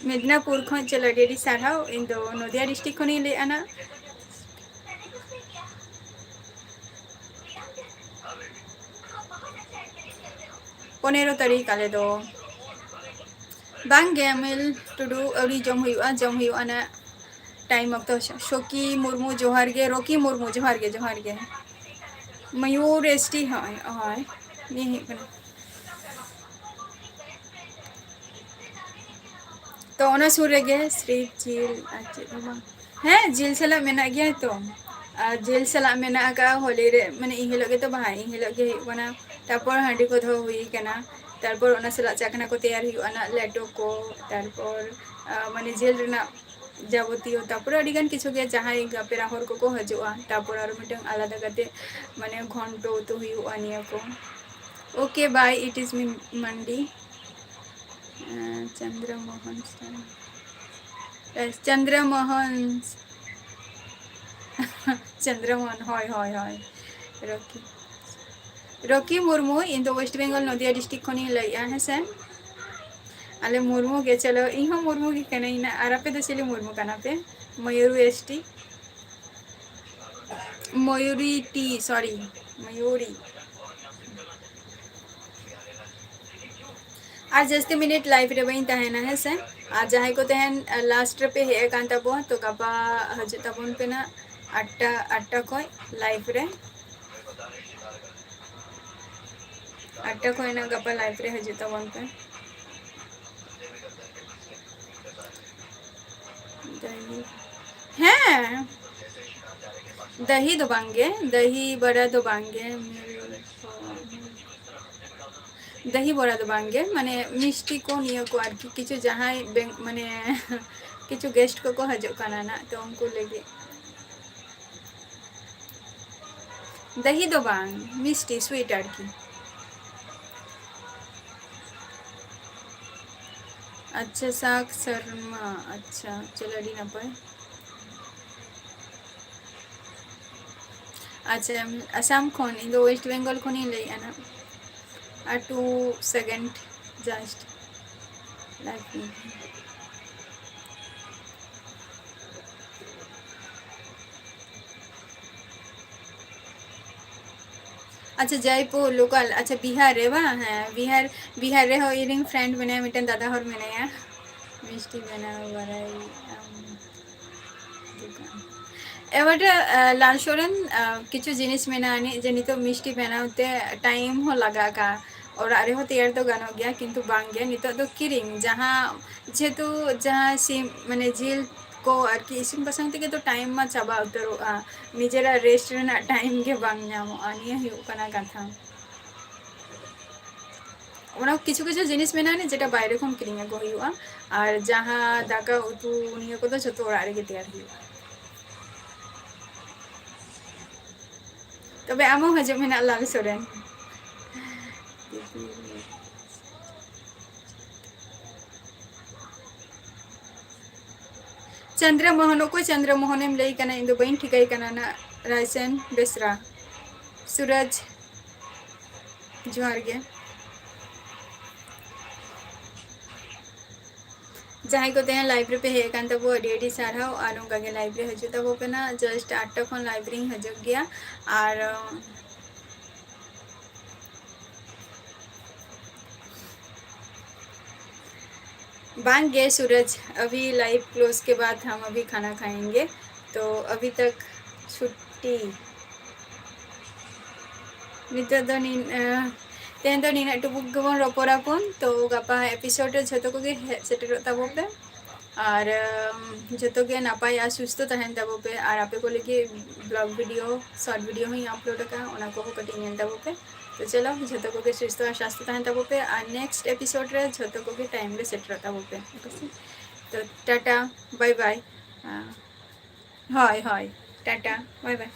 मेदिनापुर खन चला डेडी साराव इन दो नदिया डिस्ट्रिक्ट खन ले आना 15 तारीख आले दो बांगे मिल टुडू अड़ी जम हुआ ना टाइम अब तो शोकी मुर्मू जोहार गे रोकी मुर्मू जोहार गे मयूर एसटी हाय हाय नहीं कना तो ओना सुर गे श्री जिल हैं जिल सला मेना गया तो जिल सला मेना का होली रे माने इन हिलो गे तो भाई इन हिलो गे हुना तारपर हांडी को धो हुई कना तारपर ओना सला चाकना को तैयार हुआ ना लेटो को तारपर माने जिल रेना जाबतीय तारपर अडिगान किछु गे जहाई पेरा हर को हजुआ तारपर आरो मिटन आलादा गते माने घंटो तो हुआ निया को okay bye it is me Mandi Chandramohan Chandramohan हय हय हय रॉकी रॉकी मुर्मू इन दो वेस्ट बेंगल नदिया डिस्ट्रिक्ट खनी लैया है से आले मुर्मू गे चलो इन मुर्मू की कने ना आरापे तो चली मुर्मू कना पे Mayuri ST Mayuri T sorry Mayuri आज जस्ते मिनट लाइव रे बइन तहना है से आज जहां को तहन लास्ट पे हे कान तबो तो गपा हज तबन पे ना 8टा को लाइव रे 8टा को ना गपा लाइव रे हज तबन पे दही हैं दही दो बांगे दही बड़ा दो बांगे दही बड़ा दो बांगे माने मिष्टी को नियो को आर किछु जहां माने किछु गेस्ट को हजो काना ना तो उनको लगे दही दो बांग मिष्टी स्वीट आर की अच्छा साग शर्मा अच्छा चलो डी ना पाए अच्छा असम खन इन वेस्ट बेंगल खनी ले आना 2 सेकंड जस्ट लाइक अच्छा जयपुर लोकल अच्छा बिहार रे बा हाँ बिहार रे हो इरिंग फ्रेंड बने मिटन दादा हर मेने मिष्टी बना बराई एबारे लाल सोरेन किछु जिनिस मेनानी जे नितो मिष्टी बनाते टाइम हो लगा का और आरे हो तैयार तो गानो गया किंतु बांग गया नितो तो किरिंग जहां जेतु जहां सिम माने जिल को आर की इसिन पसंद के तो टाइम मा चाबा उतरो निजेरा रेस्टोरेंट टाइम के बांग नामो आनिया हुई कना कथा ओना किछु किछु जिनिस मेनानी जेटा बाहर खन किरिंग आगो हुआ और जहां दाका उतु निया को तो जतो ओरा रे तैयार हुआ तबे आमो हजम हेना लाल सोरेन चंद्रमोहन को चंद्रमोहन एम लई कना इन दो बइन ठिकाई कना ना रायसेन बेसरा सूरज जोहार गे जहां को तेन लाइब्रेरी पे हे कान तबो अडी सारा और उनका के लाइब्रेरी हजू तबो पे ना जस्ट 8टा खन लाइब्रेरी हजू गया और बांग गए सूरज अभी लाइव क्लोज के बाद हम अभी खाना खाएंगे तो अभी तक छुट्टी नित तेन तो नीना टुबुक गबन रपरापन तो गपा एपिसोड झतो को गे सेटर तबो पे और झतो के नापाय आ सुस्थ तहन तबो पे और आपे को लेके ब्लॉग वीडियो शॉर्ट वीडियो ही अपलोड का ओना को कटिंग नेन तबो पे तो चलो झतो को के सुस्थ और स्वास्थ्य तहन तबो पे और नेक्स्ट एपिसोड रे झतो को के टाइम रे सेटर तबो पे तो टाटा बाय बाय हाय हाय टाटा बाय बाय